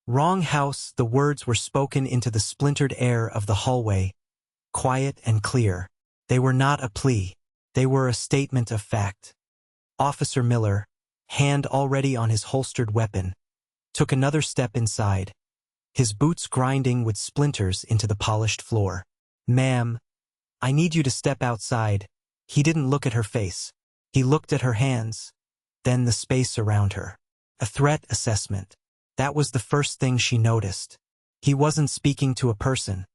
Wrong house, the words were spoken into the splintered air of the hallway, quiet and clear. They were not a plea. They were a statement of fact. Officer Miller, hand already on his holstered weapon, took another step inside, his boots grinding with splinters into the polished floor. "Ma'am, I need you to step outside." He didn't look at her face. He looked at her hands, then the space around her. A threat assessment. That was the first thing she noticed. He wasn't speaking to a person.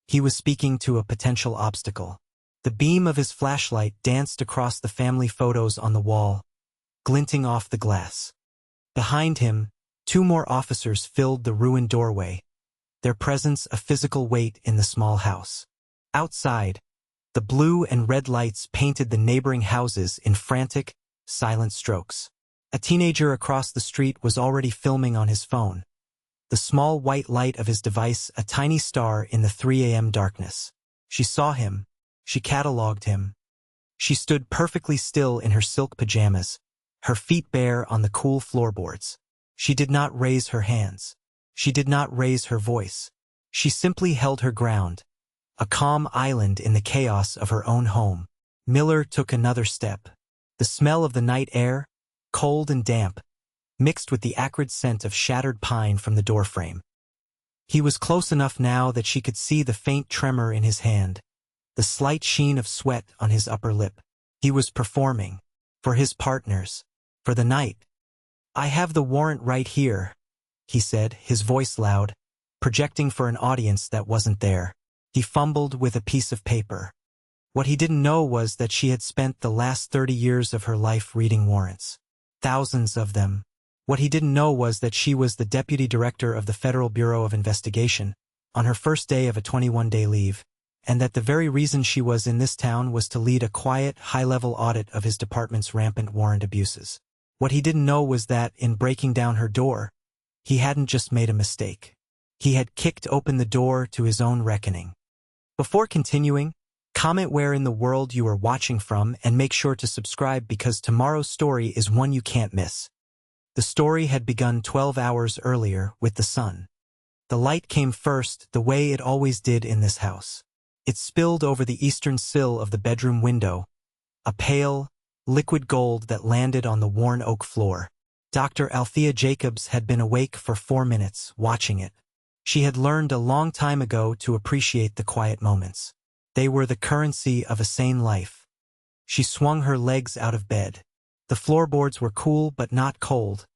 He was speaking to a potential obstacle. The beam of his flashlight danced across the family photos on the wall, glinting off the glass. Behind him, 2 more officers filled the ruined doorway, their presence a physical weight in the small house. Outside, the blue and red lights painted the neighboring houses in frantic, silent strokes. A teenager across the street was already filming on his phone, the small white light of his device a tiny star in the 3 a.m. darkness. She saw him. She catalogued him. She stood perfectly still in her silk pajamas, her feet bare on the cool floorboards. She did not raise her hands. She did not raise her voice. She simply held her ground, a calm island in the chaos of her own home. Miller took another step. The smell of the night air, cold and damp, mixed with the acrid scent of shattered pine from the doorframe. He was close enough now that she could see the faint tremor in his hand, the slight sheen of sweat on his upper lip. He was performing. For his partners. For the night. "I have the warrant right here," he said, his voice loud, projecting for an audience that wasn't there. He fumbled with a piece of paper. What he didn't know was that she had spent the last 30 years of her life reading warrants. Thousands of them. What he didn't know was that she was the deputy director of the Federal Bureau of Investigation, on her first day of a 21-day leave, and that the very reason she was in this town was to lead a quiet, high-level audit of his department's rampant warrant abuses. What he didn't know was that, in breaking down her door, he hadn't just made a mistake. He had kicked open the door to his own reckoning. Before continuing, comment where in the world you are watching from and make sure to subscribe because tomorrow's story is one you can't miss. The story had begun 12 hours earlier with the sun. The light came first, the way it always did in this house. It spilled over the eastern sill of the bedroom window, a pale, liquid gold that landed on the worn oak floor. Dr. Althea Jacobs had been awake for 4 minutes, watching it. She had learned a long time ago to appreciate the quiet moments. They were the currency of a sane life. She swung her legs out of bed. The floorboards were cool but not cold,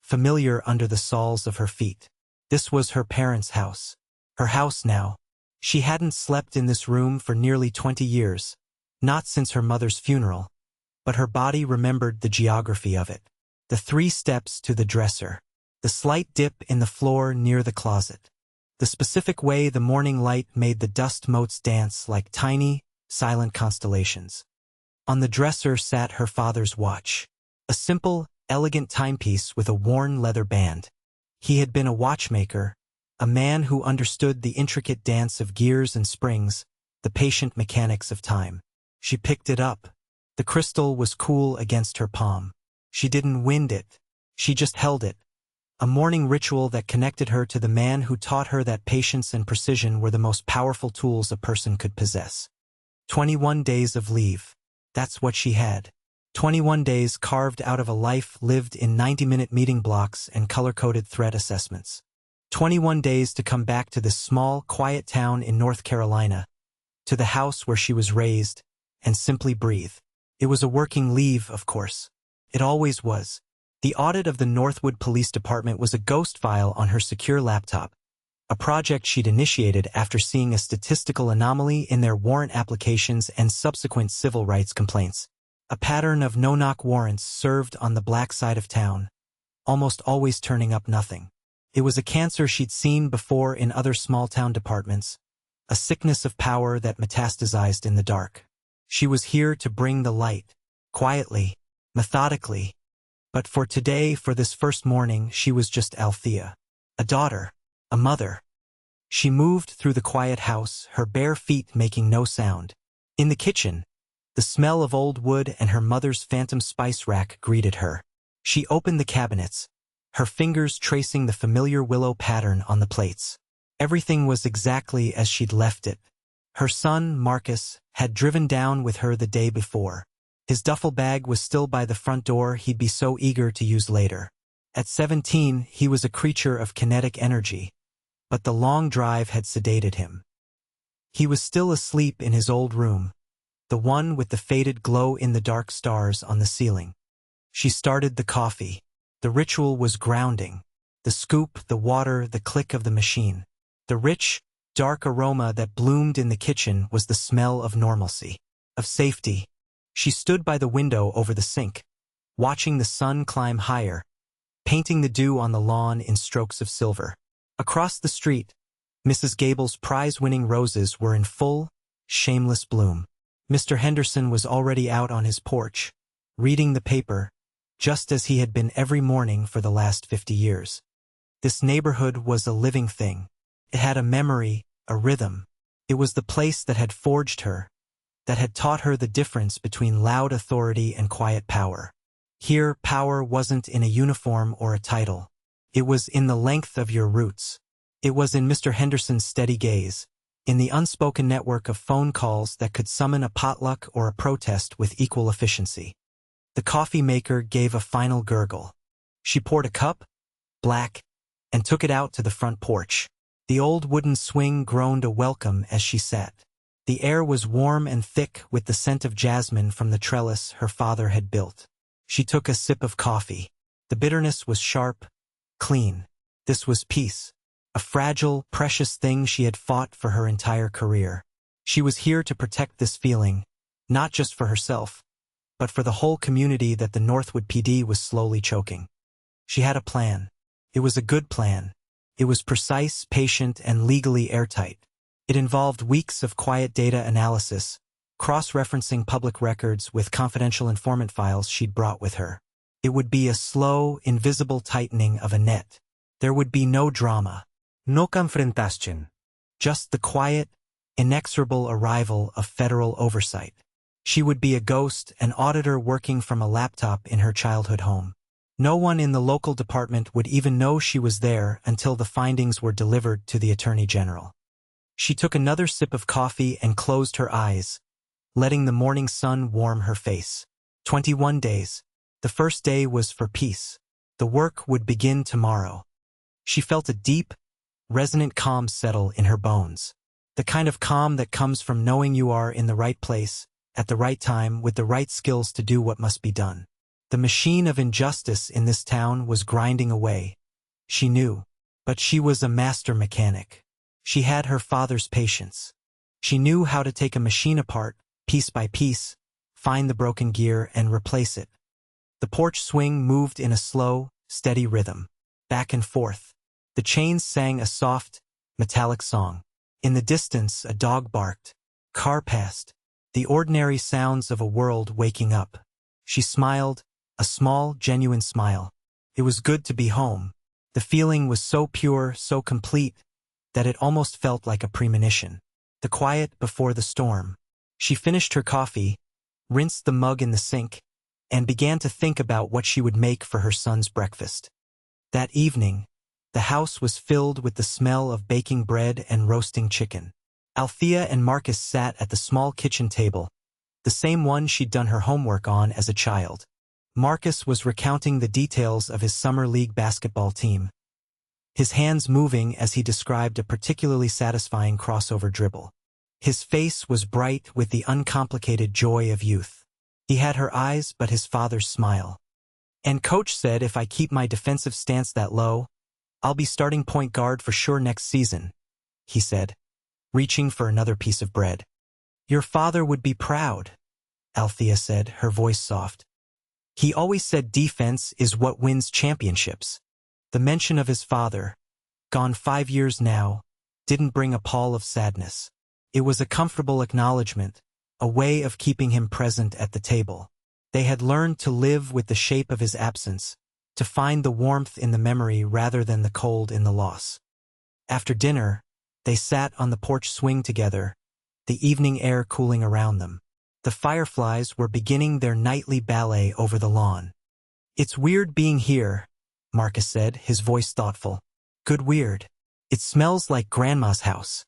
familiar under the soles of her feet. This was her parents' house. Her house now. She hadn't slept in this room for nearly 20 years, not since her mother's funeral, but her body remembered the geography of it. The 3 steps to the dresser. The slight dip in the floor near the closet. The specific way the morning light made the dust motes dance like tiny, silent constellations. On the dresser sat her father's watch. A simple, elegant timepiece with a worn leather band. He had been a watchmaker, a man who understood the intricate dance of gears and springs, the patient mechanics of time. She picked it up. The crystal was cool against her palm. She didn't wind it. She just held it. A morning ritual that connected her to the man who taught her that patience and precision were the most powerful tools a person could possess. 21 days of leave. That's what she had. 21 days carved out of a life lived in 90-minute meeting blocks and color-coded threat assessments. 21 days to come back to this small, quiet town in North Carolina, to the house where she was raised, and simply breathe. It was a working leave, of course. It always was. The audit of the Northwood Police Department was a ghost file on her secure laptop, a project she'd initiated after seeing a statistical anomaly in their warrant applications and subsequent civil rights complaints. A pattern of no-knock warrants served on the black side of town, almost always turning up nothing. It was a cancer she'd seen before in other small-town departments, a sickness of power that metastasized in the dark. She was here to bring the light, quietly, methodically. But for today, for this first morning, she was just Althea. A daughter. A mother. She moved through the quiet house, her bare feet making no sound. In the kitchen, the smell of old wood and her mother's phantom spice rack greeted her. She opened the cabinets, her fingers tracing the familiar willow pattern on the plates. Everything was exactly as she'd left it. Her son, Marcus, had driven down with her the day before. His duffel bag was still by the front door he'd be so eager to use later. At 17, he was a creature of kinetic energy, but the long drive had sedated him. He was still asleep in his old room, the one with the faded glow-in-the-dark stars on the ceiling. She started the coffee. The ritual was grounding. The scoop, the water, the click of the machine. The rich, dark aroma that bloomed in the kitchen was the smell of normalcy, of safety. She stood by the window over the sink, watching the sun climb higher, painting the dew on the lawn in strokes of silver. Across the street, Mrs. Gable's prize-winning roses were in full, shameless bloom. Mr. Henderson was already out on his porch, reading the paper, just as he had been every morning for the last 50 years. This neighborhood was a living thing. It had a memory, a rhythm. It was the place that had forged her, that had taught her the difference between loud authority and quiet power. Here, power wasn't in a uniform or a title. It was in the length of your roots. It was in Mr. Henderson's steady gaze, in the unspoken network of phone calls that could summon a potluck or a protest with equal efficiency. The coffee maker gave a final gurgle. She poured a cup, black, and took it out to the front porch. The old wooden swing groaned a welcome as she sat. The air was warm and thick with the scent of jasmine from the trellis her father had built. She took a sip of coffee. The bitterness was sharp, clean. This was peace, a fragile, precious thing she had fought for her entire career. She was here to protect this feeling, not just for herself, but for the whole community that the Northwood PD was slowly choking. She had a plan. It was a good plan. It was precise, patient, and legally airtight. It involved weeks of quiet data analysis, cross-referencing public records with confidential informant files she'd brought with her. It would be a slow, invisible tightening of a net. There would be no drama. No confrontation. Just the quiet, inexorable arrival of federal oversight. She would be a ghost, an auditor working from a laptop in her childhood home. No one in the local department would even know she was there until the findings were delivered to the Attorney General. She took another sip of coffee and closed her eyes, letting the morning sun warm her face. 21 days. The first day was for peace. The work would begin tomorrow. She felt a deep, resonant calm settle in her bones. The kind of calm that comes from knowing you are in the right place, at the right time, with the right skills to do what must be done. The machine of injustice in this town was grinding away. She knew, but she was a master mechanic. She had her father's patience. She knew how to take a machine apart, piece by piece, find the broken gear and replace it. The porch swing moved in a slow, steady rhythm, back and forth. The chains sang a soft, metallic song. In the distance, a dog barked. Car passed. The ordinary sounds of a world waking up. She smiled, a small, genuine smile. It was good to be home. The feeling was so pure, so complete, that it almost felt like a premonition. The quiet before the storm. She finished her coffee, rinsed the mug in the sink, and began to think about what she would make for her son's breakfast. That evening, the house was filled with the smell of baking bread and roasting chicken. Althea and Marcus sat at the small kitchen table, the same one she'd done her homework on as a child. Marcus was recounting the details of his summer league basketball team, his hands moving as he described a particularly satisfying crossover dribble. His face was bright with the uncomplicated joy of youth. He had her eyes but his father's smile. And coach said if I keep my defensive stance that low, I'll be starting point guard for sure next season, he said, reaching for another piece of bread. Your father would be proud, Althea said, her voice soft. He always said defense is what wins championships. The mention of his father, gone 5 years now, didn't bring a pall of sadness. It was a comfortable acknowledgement, a way of keeping him present at the table. They had learned to live with the shape of his absence, to find the warmth in the memory rather than the cold in the loss. After dinner, they sat on the porch swing together, the evening air cooling around them. The fireflies were beginning their nightly ballet over the lawn. It's weird being here, Marcus said, his voice thoughtful. Good weird. It smells like Grandma's house.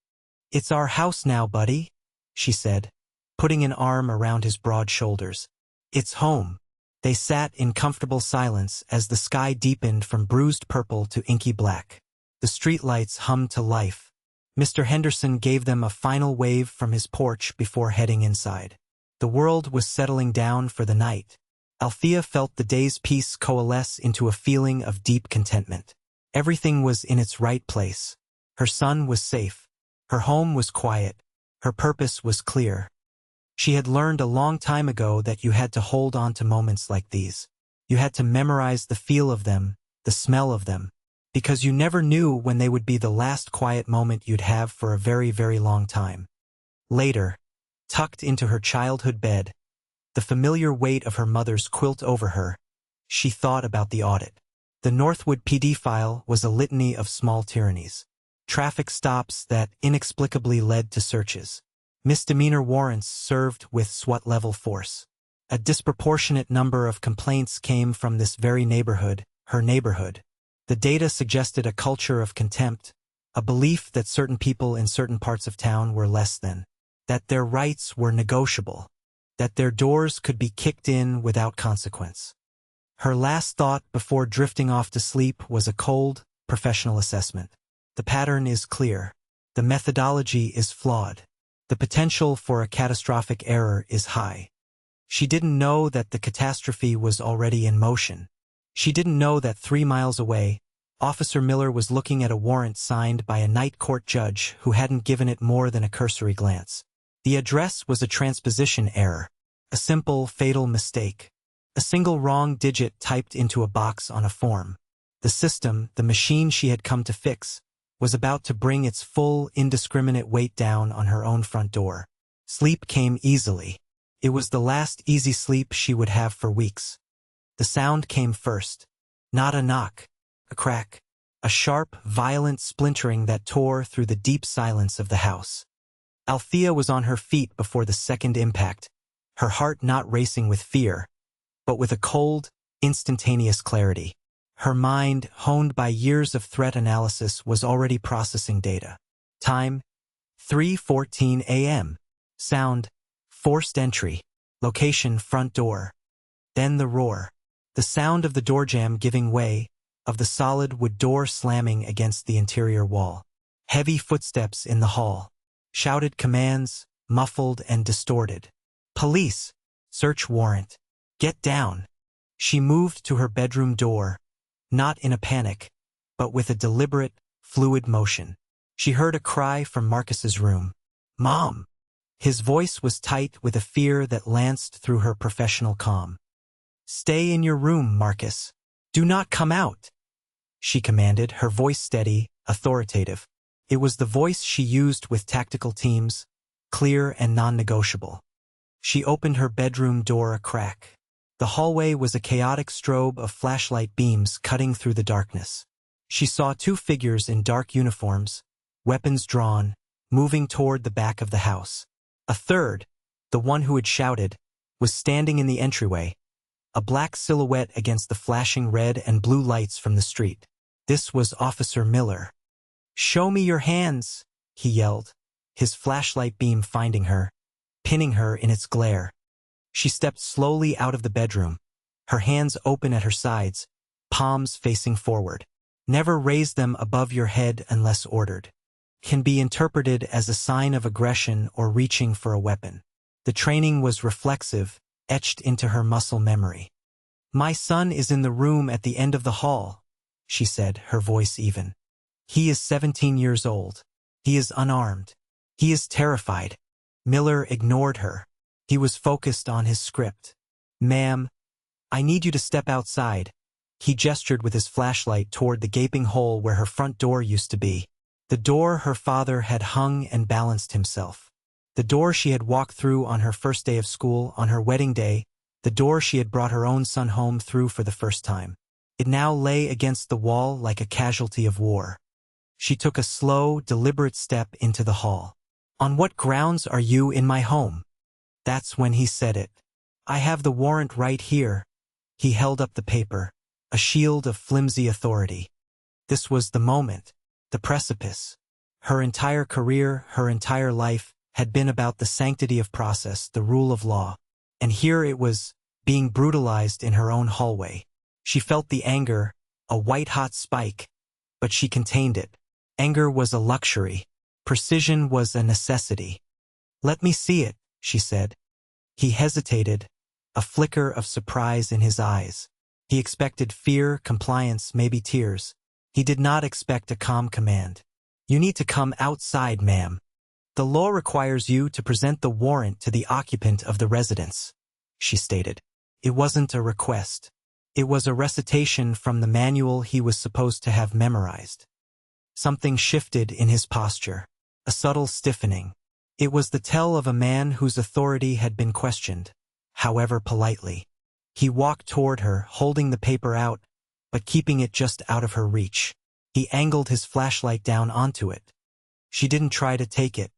It's our house now, buddy, she said, putting an arm around his broad shoulders. It's home. They sat in comfortable silence as the sky deepened from bruised purple to inky black. The streetlights hummed to life. Mr. Henderson gave them a final wave from his porch before heading inside. The world was settling down for the night. Althea felt the day's peace coalesce into a feeling of deep contentment. Everything was in its right place. Her son was safe. Her home was quiet. Her purpose was clear. She had learned a long time ago that you had to hold on to moments like these. You had to memorize the feel of them, the smell of them, because you never knew when they would be the last quiet moment you'd have for a very, very long time. Later, tucked into her childhood bed, the familiar weight of her mother's quilt over her, she thought about the audit. The Northwood PD file was a litany of small tyrannies. Traffic stops that inexplicably led to searches. Misdemeanor warrants served with SWAT-level force. A disproportionate number of complaints came from this very neighborhood, her neighborhood. The data suggested a culture of contempt, a belief that certain people in certain parts of town were less than, that their rights were negotiable, that their doors could be kicked in without consequence. Her last thought before drifting off to sleep was a cold, professional assessment. The pattern is clear. The methodology is flawed. The potential for a catastrophic error is high. She didn't know that the catastrophe was already in motion. She didn't know that 3 miles away, Officer Miller was looking at a warrant signed by a night court judge who hadn't given it more than a cursory glance. The address was a transposition error, a simple, fatal mistake. A single wrong digit typed into a box on a form. The system, the machine she had come to fix, was about to bring its full, indiscriminate weight down on her own front door. Sleep came easily. It was the last easy sleep she would have for weeks. The sound came first. Not a knock, a crack, a sharp, violent splintering that tore through the deep silence of the house. Althea was on her feet before the second impact, her heart not racing with fear, but with a cold, instantaneous clarity. Her mind, honed by years of threat analysis, was already processing data. Time, 3:14 a.m. Sound, forced entry. Location, front door. Then the roar. The sound of the door jamb giving way, of the solid wood door slamming against the interior wall. Heavy footsteps in the hall. Shouted commands, muffled and distorted. Police! Search warrant. Get down. She moved to her bedroom door, not in a panic, but with a deliberate, fluid motion. She heard a cry from Marcus's room. Mom! His voice was tight with a fear that lanced through her professional calm. Stay in your room, Marcus. Do not come out, she commanded, her voice steady, authoritative. It was the voice she used with tactical teams, clear and non-negotiable. She opened her bedroom door a crack. The hallway was a chaotic strobe of flashlight beams cutting through the darkness. She saw 2 figures in dark uniforms, weapons drawn, moving toward the back of the house. A third, the one who had shouted, was standing in the entryway, a black silhouette against the flashing red and blue lights from the street. This was Officer Miller. Show me your hands, he yelled, his flashlight beam finding her, pinning her in its glare. She stepped slowly out of the bedroom, her hands open at her sides, palms facing forward. Never raise them above your head unless ordered. Can be interpreted as a sign of aggression or reaching for a weapon. The training was reflexive, etched into her muscle memory. My son is in the room at the end of the hall, she said, her voice even. He is 17 years old. He is unarmed. He is terrified. Miller ignored her. He was focused on his script. Ma'am, I need you to step outside. He gestured with his flashlight toward the gaping hole where her front door used to be. The door her father had hung and balanced himself. The door she had walked through on her first day of school, on her wedding day, the door she had brought her own son home through for the first time. It now lay against the wall like a casualty of war. She took a slow, deliberate step into the hall. On what grounds are you in my home? That's when he said it. I have the warrant right here. He held up the paper, a shield of flimsy authority. This was the moment, the precipice. Her entire career, her entire life, had been about the sanctity of process, the rule of law. And here it was, being brutalized in her own hallway. She felt the anger, a white-hot spike, but she contained it. Anger was a luxury. Precision was a necessity. "Let me see it," she said. He hesitated, a flicker of surprise in his eyes. He expected fear, compliance, maybe tears. He did not expect a calm command. "You need to come outside, ma'am. The law requires you to present the warrant to the occupant of the residence," she stated. It wasn't a request. It was a recitation from the manual he was supposed to have memorized. Something shifted in his posture, a subtle stiffening. It was the tell of a man whose authority had been questioned, however politely. He walked toward her, holding the paper out, but keeping it just out of her reach. He angled his flashlight down onto it. She didn't try to take it.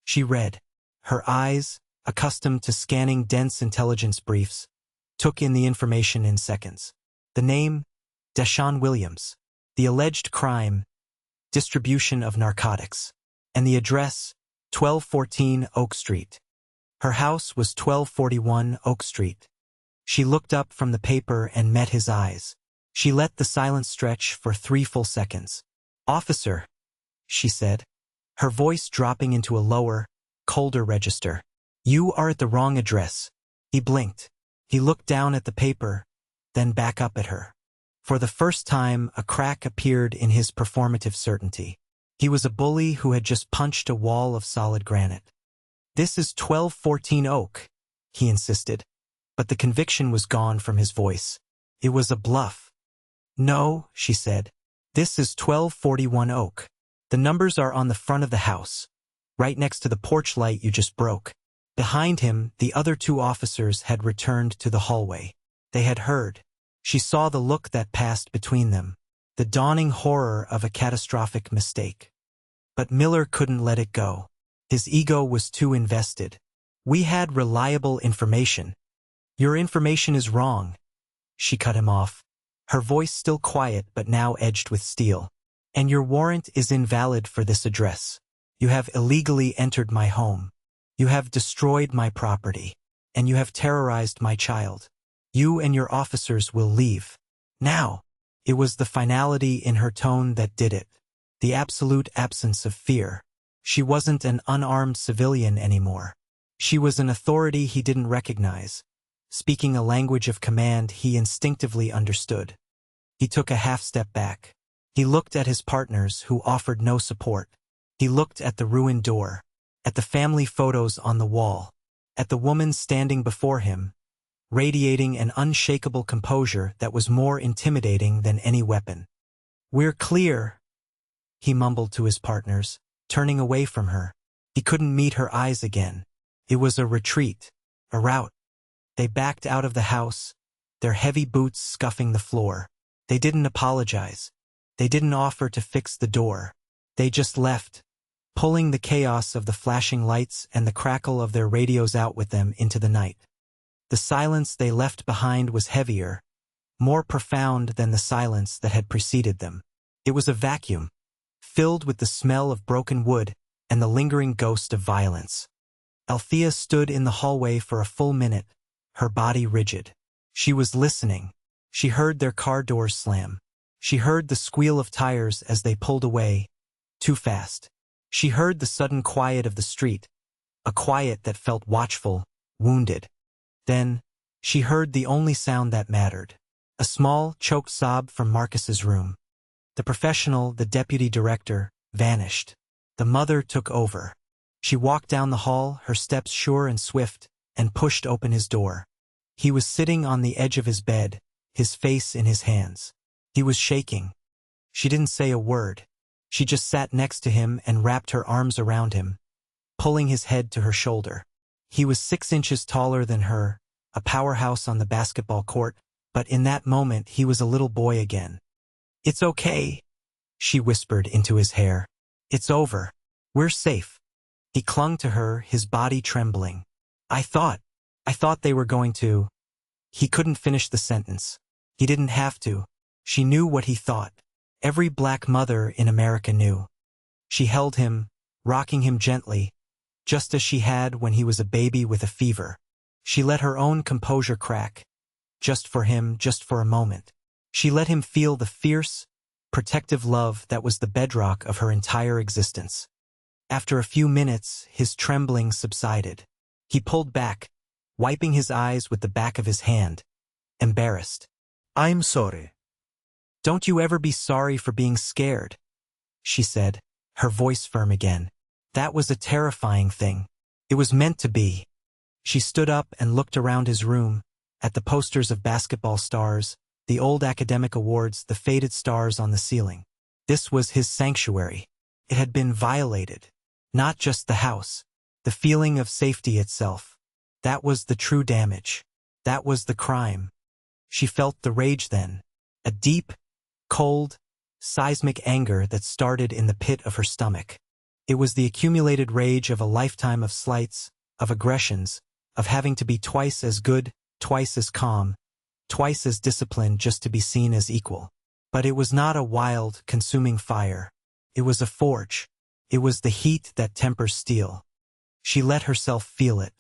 She read. Her eyes, accustomed to scanning dense intelligence briefs, took in the information in seconds. The name, Deshaun Williams. The alleged crime, distribution of narcotics. And the address, 1214 Oak Street. Her house was 1241 Oak Street. She looked up from the paper and met his eyes. She let the silence stretch for 3 full seconds. "Officer," she said, her voice dropping into a lower, colder register. "You are at the wrong address." He blinked. He looked down at the paper, then back up at her. For the first time, a crack appeared in his performative certainty. He was a bully who had just punched a wall of solid granite. "This is 1214 Oak," he insisted, but the conviction was gone from his voice. It was a bluff. "No," she said. "This is 1241 Oak. The numbers are on the front of the house, right next to the porch light you just broke." Behind him, the other 2 officers had returned to the hallway. They had heard. She saw the look that passed between them, the dawning horror of a catastrophic mistake. But Miller couldn't let it go. His ego was too invested. "We had reliable information." "Your information is wrong," she cut him off, her voice still quiet but now edged with steel. "And your warrant is invalid for this address. You have illegally entered my home. You have destroyed my property. And you have terrorized my child. You and your officers will leave. Now." It was the finality in her tone that did it. The absolute absence of fear. She wasn't an unarmed civilian anymore. She was an authority he didn't recognize, speaking a language of command he instinctively understood. He took a half-step back. He looked at his partners, who offered no support. He looked at the ruined door, at the family photos on the wall, at the woman standing before him, radiating an unshakable composure that was more intimidating than any weapon. "We're clear," he mumbled to his partners, turning away from her. He couldn't meet her eyes again. It was a retreat, a rout. They backed out of the house, their heavy boots scuffing the floor. They didn't apologize. They didn't offer to fix the door. They just left, pulling the chaos of the flashing lights and the crackle of their radios out with them into the night. The silence they left behind was heavier, more profound than the silence that had preceded them. It was a vacuum, filled with the smell of broken wood and the lingering ghost of violence. Althea stood in the hallway for a full minute, her body rigid. She was listening. She heard their car doors slam. She heard the squeal of tires as they pulled away, too fast. She heard the sudden quiet of the street, a quiet that felt watchful, wounded. Then, she heard the only sound that mattered, a small, choked sob from Marcus's room. The professional, the deputy director, vanished. The mother took over. She walked down the hall, her steps sure and swift, and pushed open his door. He was sitting on the edge of his bed, his face in his hands. He was shaking. She didn't say a word. She just sat next to him and wrapped her arms around him, pulling his head to her shoulder. He was 6 inches taller than her, a powerhouse on the basketball court, but in that moment he was a little boy again. "It's okay," she whispered into his hair. "It's over. We're safe." He clung to her, his body trembling. I thought they were going to." He couldn't finish the sentence. He didn't have to. She knew what he thought. Every black mother in America knew. She held him, rocking him gently, just as she had when he was a baby with a fever. She let her own composure crack, just for him, just for a moment. She let him feel the fierce, protective love that was the bedrock of her entire existence. After a few minutes, his trembling subsided. He pulled back, wiping his eyes with the back of his hand, embarrassed. I'm sorry. Don't you ever be sorry for being scared, she said, her voice firm again. That was a terrifying thing. It was meant to be. She stood up and looked around his room, at the posters of basketball stars, the old academic awards, the faded stars on the ceiling. This was his sanctuary. It had been violated. Not just the house. The feeling of safety itself. That was the true damage. That was the crime. She felt the rage then. A deep, cold, seismic anger that started in the pit of her stomach. It was the accumulated rage of a lifetime of slights, of aggressions, of having to be twice as good, twice as calm, twice as disciplined just to be seen as equal. But it was not a wild, consuming fire. It was a forge. It was the heat that tempers steel. She let herself feel it.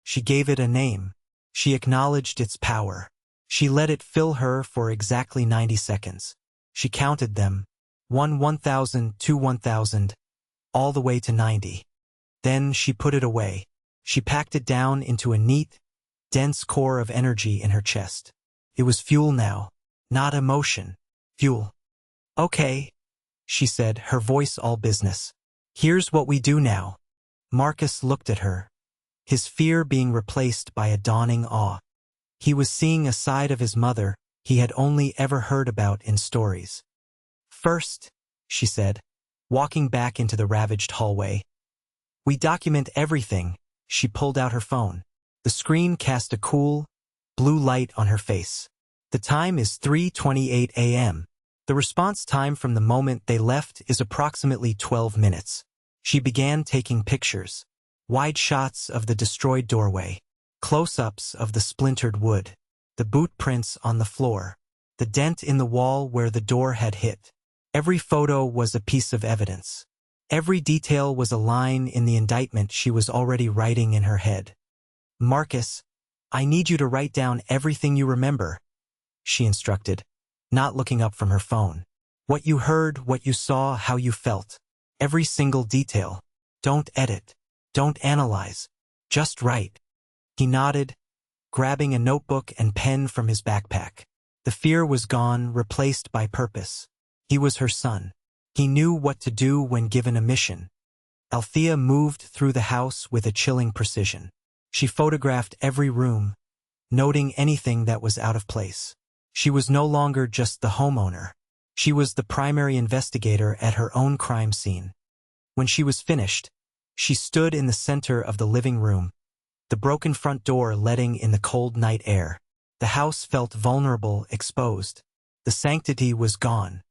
She gave it a name. She acknowledged its power. She let it fill her for exactly 90 seconds. She counted them. 1,000, 2, 1,000, all the way to 90. Then she put it away. She packed it down into a neat, dense core of energy in her chest. It was fuel now, not emotion. Fuel. Okay, she said, her voice all business. Here's what we do now. Marcus looked at her, his fear being replaced by a dawning awe. He was seeing a side of his mother he had only ever heard about in stories. First, she said, walking back into the ravaged hallway. We document everything. She pulled out her phone. The screen cast a cool, blue light on her face. The time is 3:28 a.m. The response time from the moment they left is approximately 12 minutes. She began taking pictures. Wide shots of the destroyed doorway. Close-ups of the splintered wood. The boot prints on the floor. The dent in the wall where the door had hit. Every photo was a piece of evidence. Every detail was a line in the indictment she was already writing in her head. Marcus, I need you to write down everything you remember, she instructed, not looking up from her phone. What you heard, what you saw, how you felt. Every single detail. Don't edit. Don't analyze. Just write. He nodded, grabbing a notebook and pen from his backpack. The fear was gone, replaced by purpose. He was her son. He knew what to do when given a mission. Althea moved through the house with a chilling precision. She photographed every room, noting anything that was out of place. She was no longer just the homeowner. She was the primary investigator at her own crime scene. When she was finished, she stood in the center of the living room, the broken front door letting in the cold night air. The house felt vulnerable, exposed. The sanctity was gone.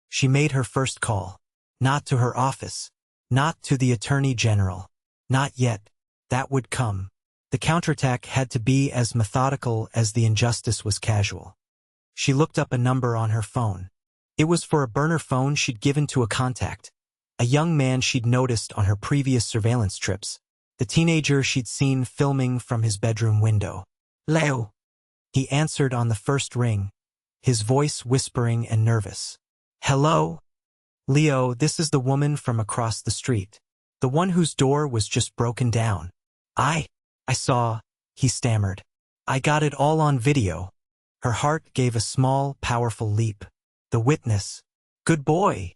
She made her first call. Not to her office. Not to the Attorney General. Not yet. That would come. The counterattack had to be as methodical as the injustice was casual. She looked up a number on her phone. It was for a burner phone she'd given to a contact, a young man she'd noticed on her previous surveillance trips, the teenager she'd seen filming from his bedroom window. Leo. He answered on the first ring, his voice whispering and nervous. Hello? Leo, this is the woman from across the street, the one whose door was just broken down. I saw, he stammered. I got it all on video. Her heart gave a small, powerful leap. The witness. Good boy,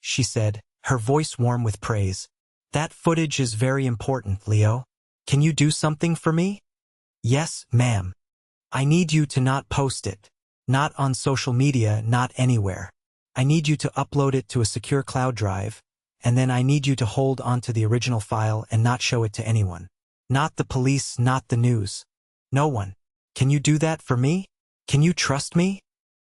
she said, her voice warm with praise. That footage is very important, Leo. Can you do something for me? Yes, ma'am. I need you to not post it. Not on social media, not anywhere. I need you to upload it to a secure cloud drive, and then I need you to hold onto the original file and not show it to anyone. Not the police, not the news. No one. Can you do that for me? Can you trust me?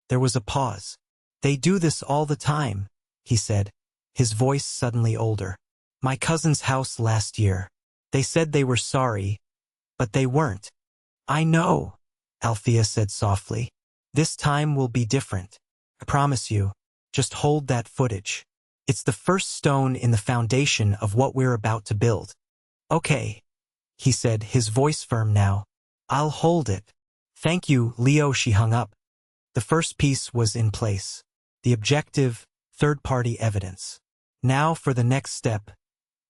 There was a pause. They do this all the time, he said, his voice suddenly older. My cousin's house last year. They said they were sorry, but they weren't. I know, Althea said softly. This time will be different. I promise you. Just hold that footage. It's the first stone in the foundation of what we're about to build. Okay, he said, his voice firm now. I'll hold it. Thank you, Leo. She hung up. The first piece was in place. The objective, third-party evidence. Now for the next step,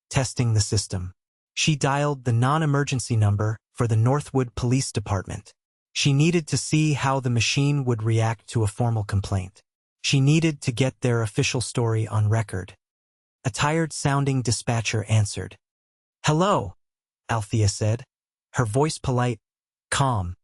testing the system. She dialed the non-emergency number for the Northwood Police Department. She needed to see how the machine would react to a formal complaint. She needed to get their official story on record. A tired-sounding dispatcher answered. Hello, Althea said, her voice polite, calm,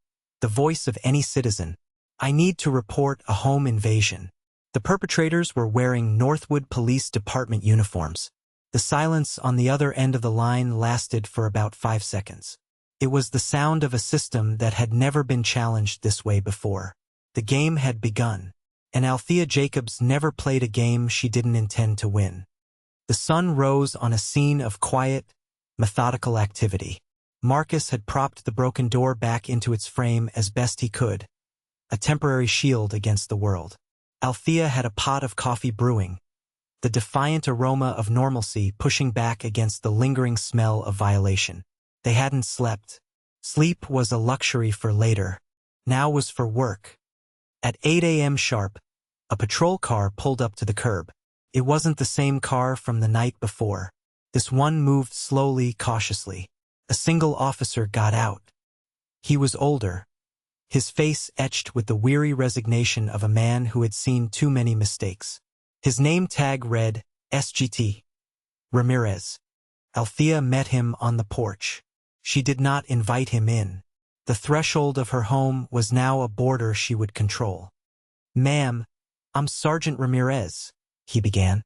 the voice of any citizen. I need to report a home invasion. The perpetrators were wearing Northwood Police Department uniforms. The silence on the other end of the line lasted for about 5 seconds. It was the sound of a system that had never been challenged this way before. The game had begun, and Althea Jacobs never played a game she didn't intend to win. The sun rose on a scene of quiet, methodical activity. Marcus had propped the broken door back into its frame as best he could, a temporary shield against the world. Althea had a pot of coffee brewing, the defiant aroma of normalcy pushing back against the lingering smell of violation. They hadn't slept. Sleep was a luxury for later. Now was for work. At 8 a.m. sharp, a patrol car pulled up to the curb. It wasn't the same car from the night before. This one moved slowly, cautiously. A single officer got out. He was older, his face etched with the weary resignation of a man who had seen too many mistakes. His name tag read, SGT. Ramirez. Althea met him on the porch. She did not invite him in. The threshold of her home was now a border she would control. Ma'am, I'm Sergeant Ramirez, he began,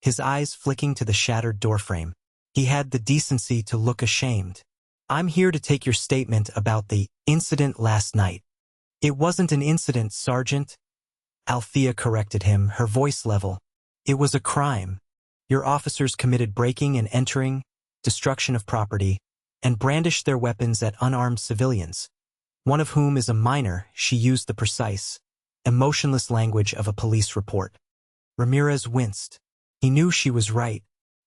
his eyes flicking to the shattered doorframe. He had the decency to look ashamed. I'm here to take your statement about the incident last night. It wasn't an incident, Sergeant. Althea corrected him, her voice level. It was a crime. Your officers committed breaking and entering, destruction of property, and brandished their weapons at unarmed civilians, one of whom is a minor. She used the precise, emotionless language of a police report. Ramirez winced. He knew she was right.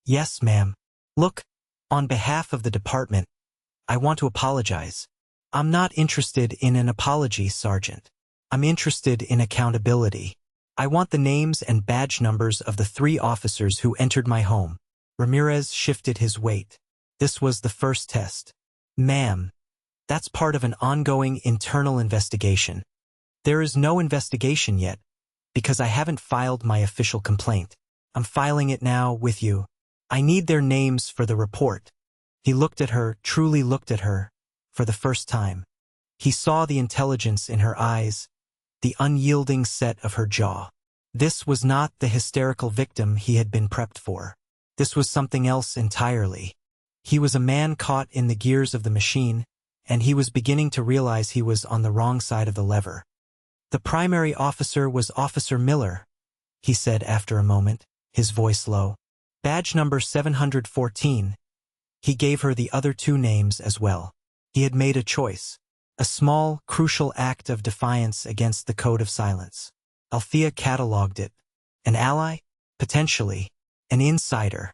Yes, ma'am. Look, on behalf of the department, I want to apologize. I'm not interested in an apology, Sergeant. I'm interested in accountability. I want the names and badge numbers of the 3 officers who entered my home. Ramirez shifted his weight. This was the first test. Ma'am, that's part of an ongoing internal investigation. There is no investigation yet, because I haven't filed my official complaint. I'm filing it now with you. I need their names for the report. He looked at her, truly looked at her, for the first time. He saw the intelligence in her eyes, the unyielding set of her jaw. This was not the hysterical victim he had been prepped for. This was something else entirely. He was a man caught in the gears of the machine, and he was beginning to realize he was on the wrong side of the lever. The primary officer was Officer Miller, he said after a moment, his voice low. Badge number 714. He gave her the other 2 names as well. He had made a choice, a small, crucial act of defiance against the code of silence. Althea catalogued it. An ally? Potentially. An insider.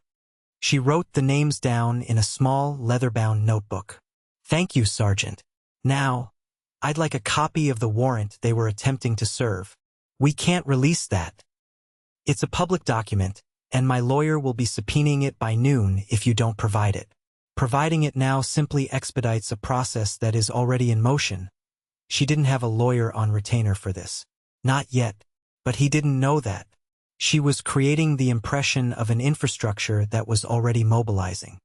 She wrote the names down in a small, leather-bound notebook. Thank you, Sergeant. Now, I'd like a copy of the warrant they were attempting to serve. We can't release that. It's a public document, and my lawyer will be subpoenaing it by noon if you don't provide it. Providing it now simply expedites a process that is already in motion. She didn't have a lawyer on retainer for this. Not yet, but he didn't know that. She was creating the impression of an infrastructure that was already mobilizing.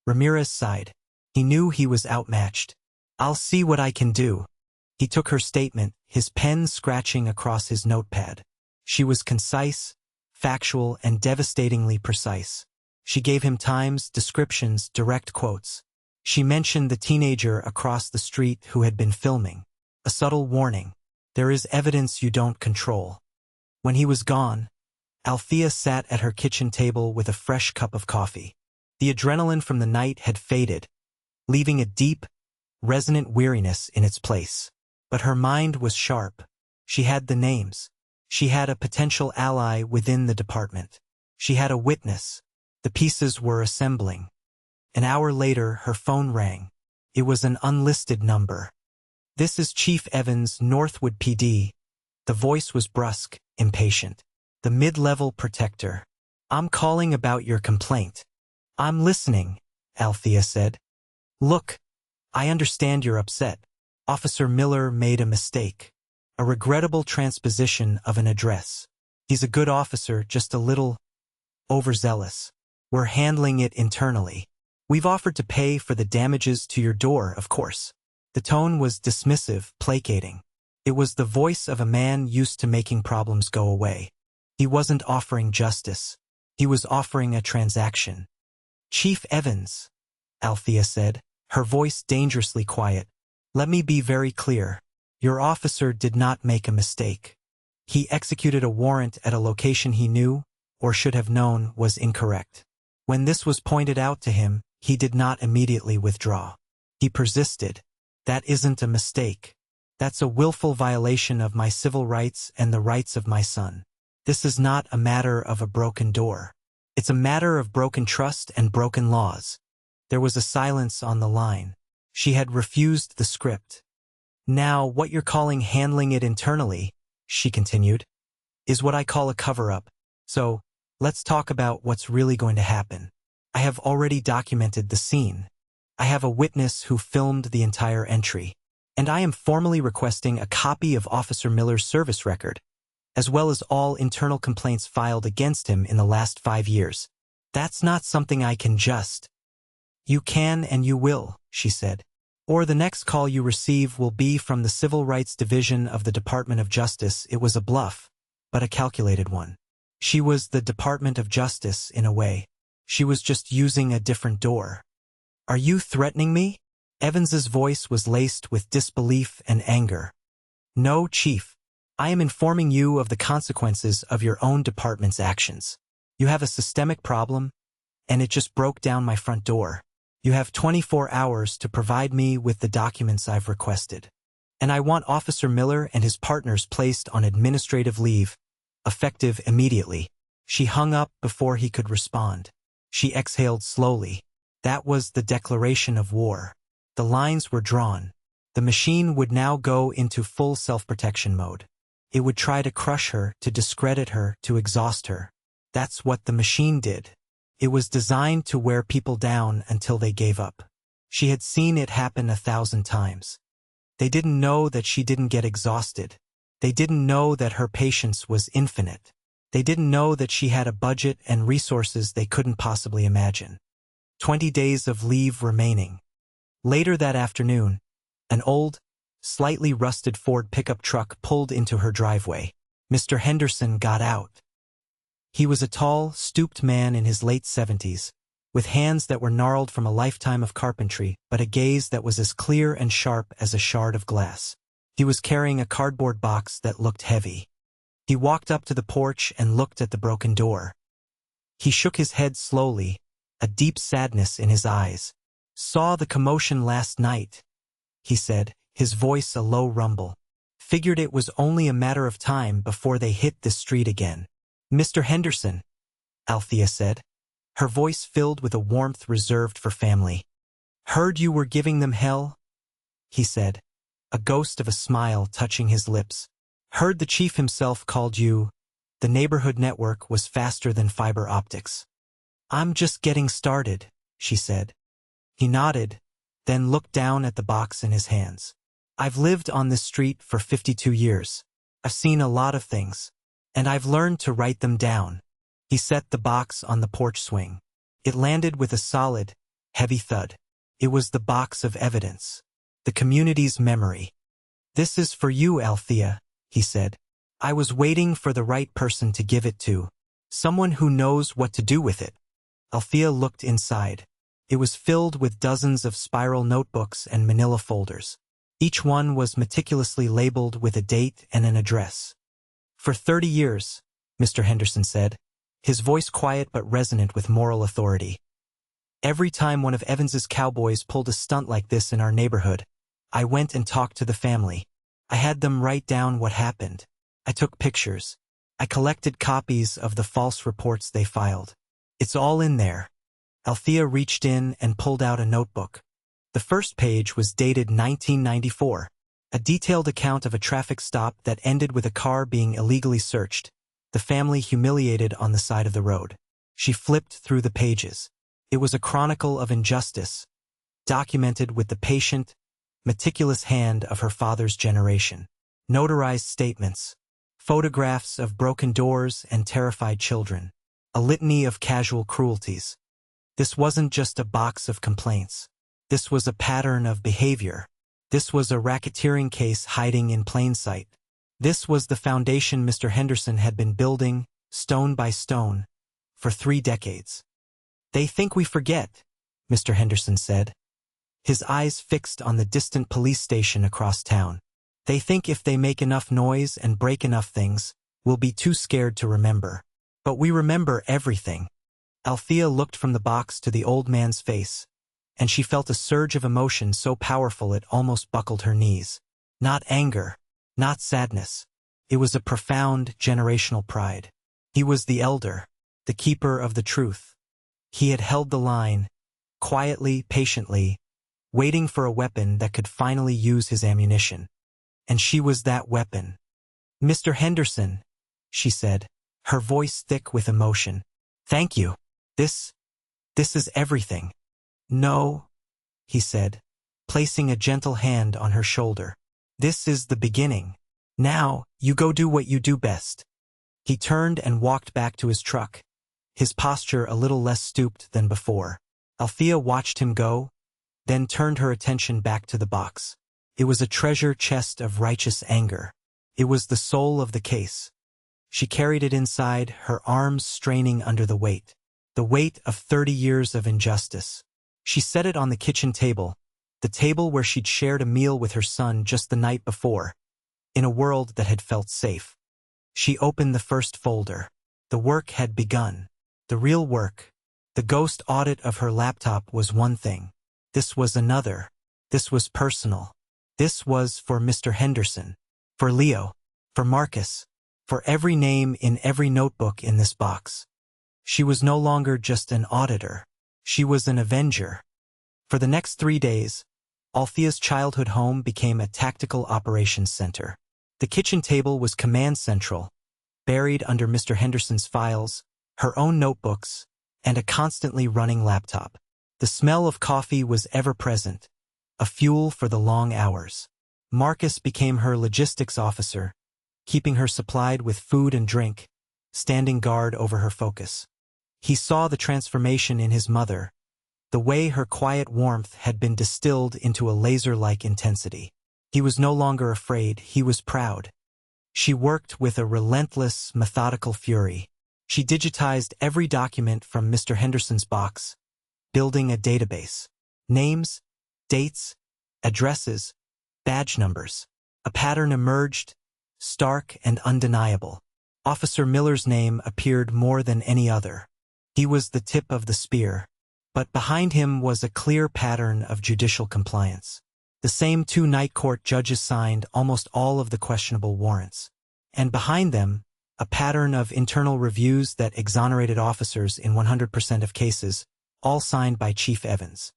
Ramirez sighed. He knew he was outmatched. I'll see what I can do. He took her statement, his pen scratching across his notepad. She was concise, factual, and devastatingly precise. She gave him times, descriptions, direct quotes. She mentioned the teenager across the street who had been filming. A subtle warning. There is evidence you don't control. When he was gone, Althea sat at her kitchen table with a fresh cup of coffee. The adrenaline from the night had faded, leaving a deep, resonant weariness in its place. But her mind was sharp. She had the names. She had a potential ally within the department. She had a witness. The pieces were assembling. An hour later, her phone rang. It was an unlisted number. "This is Chief Evans, Northwood PD." The voice was brusque, impatient. "The mid-level protector. I'm calling about your complaint." "I'm listening," Althea said. "Look, I understand you're upset. Officer Miller made a mistake. A regrettable transposition of an address. He's a good officer, just a little overzealous. We're handling it internally. We've offered to pay for the damages to your door, of course." The tone was dismissive, placating. It was the voice of a man used to making problems go away. He wasn't offering justice. He was offering a transaction. "Chief Evans," Althea said, her voice dangerously quiet. "Let me be very clear. Your officer did not make a mistake. He executed a warrant at a location he knew, or should have known, was incorrect. When this was pointed out to him, he did not immediately withdraw. He persisted. That isn't a mistake. That's a willful violation of my civil rights and the rights of my son. This is not a matter of a broken door. It's a matter of broken trust and broken laws." There was a silence on the line. She had refused the script. "Now, what you're calling handling it internally," she continued, "is what I call a cover-up. So, let's talk about what's really going to happen. I have already documented the scene. I have a witness who filmed the entire entry. And I am formally requesting a copy of Officer Miller's service record, as well as all internal complaints filed against him in the last 5 years. That's not something I can just—" "You can and you will," she said. "Or the next call you receive will be from the Civil Rights Division of the Department of Justice." It was a bluff, but a calculated one. She was the Department of Justice, in a way. She was just using a different door. "Are you threatening me?" Evans's voice was laced with disbelief and anger. "No, Chief. I am informing you of the consequences of your own department's actions. You have a systemic problem, and it just broke down my front door. You have 24 hours to provide me with the documents I've requested. And I want Officer Miller and his partners placed on administrative leave, effective immediately." She hung up before he could respond. She exhaled slowly. That was the declaration of war. The lines were drawn. The machine would now go into full self-protection mode. It would try to crush her, to discredit her, to exhaust her. That's what the machine did. It was designed to wear people down until they gave up. She had seen it happen 1,000 times. They didn't know that she didn't get exhausted. They didn't know that her patience was infinite. They didn't know that she had a budget and resources they couldn't possibly imagine. 20 days of leave remaining. Later that afternoon, an old, slightly rusted Ford pickup truck pulled into her driveway. Mr. Henderson got out. He was a tall, stooped man in his late 70s, with hands that were gnarled from a lifetime of carpentry, but a gaze that was as clear and sharp as a shard of glass. He was carrying a cardboard box that looked heavy. He walked up to the porch and looked at the broken door. He shook his head slowly, a deep sadness in his eyes. "Saw the commotion last night," he said, his voice a low rumble. "Figured it was only a matter of time before they hit the street again." "Mr. Henderson," Althea said, her voice filled with a warmth reserved for family. "Heard you were giving them hell?" he said, a ghost of a smile touching his lips. "Heard the chief himself called you. The neighborhood network was faster than fiber optics." "I'm just getting started," she said. He nodded, then looked down at the box in his hands. "I've lived on this street for 52 years. I've seen a lot of things, and I've learned to write them down." He set the box on the porch swing. It landed with a solid, heavy thud. It was the box of evidence, the community's memory. "This is for you, Althea," he said. "I was waiting for the right person to give it to, someone who knows what to do with it." Althea looked inside. It was filled with dozens of spiral notebooks and manila folders. Each one was meticulously labeled with a date and an address. "For 30 years, Mr. Henderson said, his voice quiet but resonant with moral authority. "Every time one of Evans's cowboys pulled a stunt like this in our neighborhood, I went and talked to the family. I had them write down what happened. I took pictures. I collected copies of the false reports they filed. It's all in there. Althea reached in and pulled out a notebook. The first page was dated 1994, a detailed account of a traffic stop that ended with a car being illegally searched, the family humiliated on the side of the road. She flipped through the pages. It was a chronicle of injustice, documented with the patient, meticulous hand of her father's generation. Notarized statements, photographs of broken doors and terrified children, a litany of casual cruelties. This wasn't just a box of complaints. This was a pattern of behavior. This was a racketeering case hiding in plain sight. This was the foundation Mr. Henderson had been building, stone by stone, for 3 decades. "They think we forget," Mr. Henderson said, his eyes fixed on the distant police station across town. "They think if they make enough noise and break enough things, we'll be too scared to remember. But we remember everything." Althea looked from the box to the old man's face, and she felt a surge of emotion so powerful it almost buckled her knees. Not anger, not sadness. It was a profound generational pride. He was the elder, the keeper of the truth. He had held the line, quietly, patiently, waiting for a weapon that could finally use his ammunition. And she was that weapon. "Mr. Henderson," she said, her voice thick with emotion. "Thank you. This is everything." "No," he said, placing a gentle hand on her shoulder. "This is the beginning. Now, you go do what you do best." He turned and walked back to his truck, his posture a little less stooped than before. Althea watched him go, then turned her attention back to the box. It was a treasure chest of righteous anger. It was the soul of the case. She carried it inside, her arms straining under the weight of 30 years of injustice. She set it on the kitchen table, the table where she'd shared a meal with her son just the night before, in a world that had felt safe. She opened the first folder. The work had begun. The real work. The ghost audit of her laptop was one thing. This was another. This was personal. This was for Mr. Henderson, for Leo, for Marcus, for every name in every notebook in this box. She was no longer just an auditor. She was an avenger. For the next 3 days, Althea's childhood home became a tactical operations center. The kitchen table was command central, buried under Mr. Henderson's files, her own notebooks, and a constantly running laptop. The smell of coffee was ever present, a fuel for the long hours. Marcus became her logistics officer, keeping her supplied with food and drink, standing guard over her focus. He saw the transformation in his mother, the way her quiet warmth had been distilled into a laser-like intensity. He was no longer afraid, he was proud. She worked with a relentless, methodical fury. She digitized every document from Mr. Henderson's box, building a database. Names, dates, addresses, badge numbers. A pattern emerged, stark and undeniable. Officer Miller's name appeared more than any other. He was the tip of the spear, but behind him was a clear pattern of judicial compliance. The same 2 night court judges signed almost all of the questionable warrants. And behind them, a pattern of internal reviews that exonerated officers in 100% of cases, all signed by Chief Evans.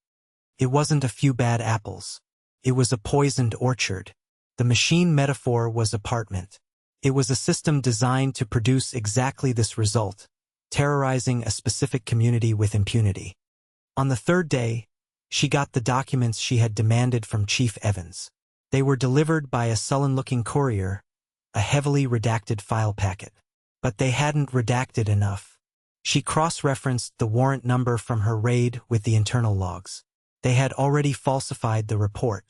It wasn't a few bad apples. It was a poisoned orchard. The machine metaphor was apartment. It was a system designed to produce exactly this result, terrorizing a specific community with impunity. On the 3rd day, she got the documents she had demanded from Chief Evans. They were delivered by a sullen-looking courier, a heavily redacted file packet. But they hadn't redacted enough. She cross-referenced the warrant number from her raid with the internal logs. They had already falsified the report.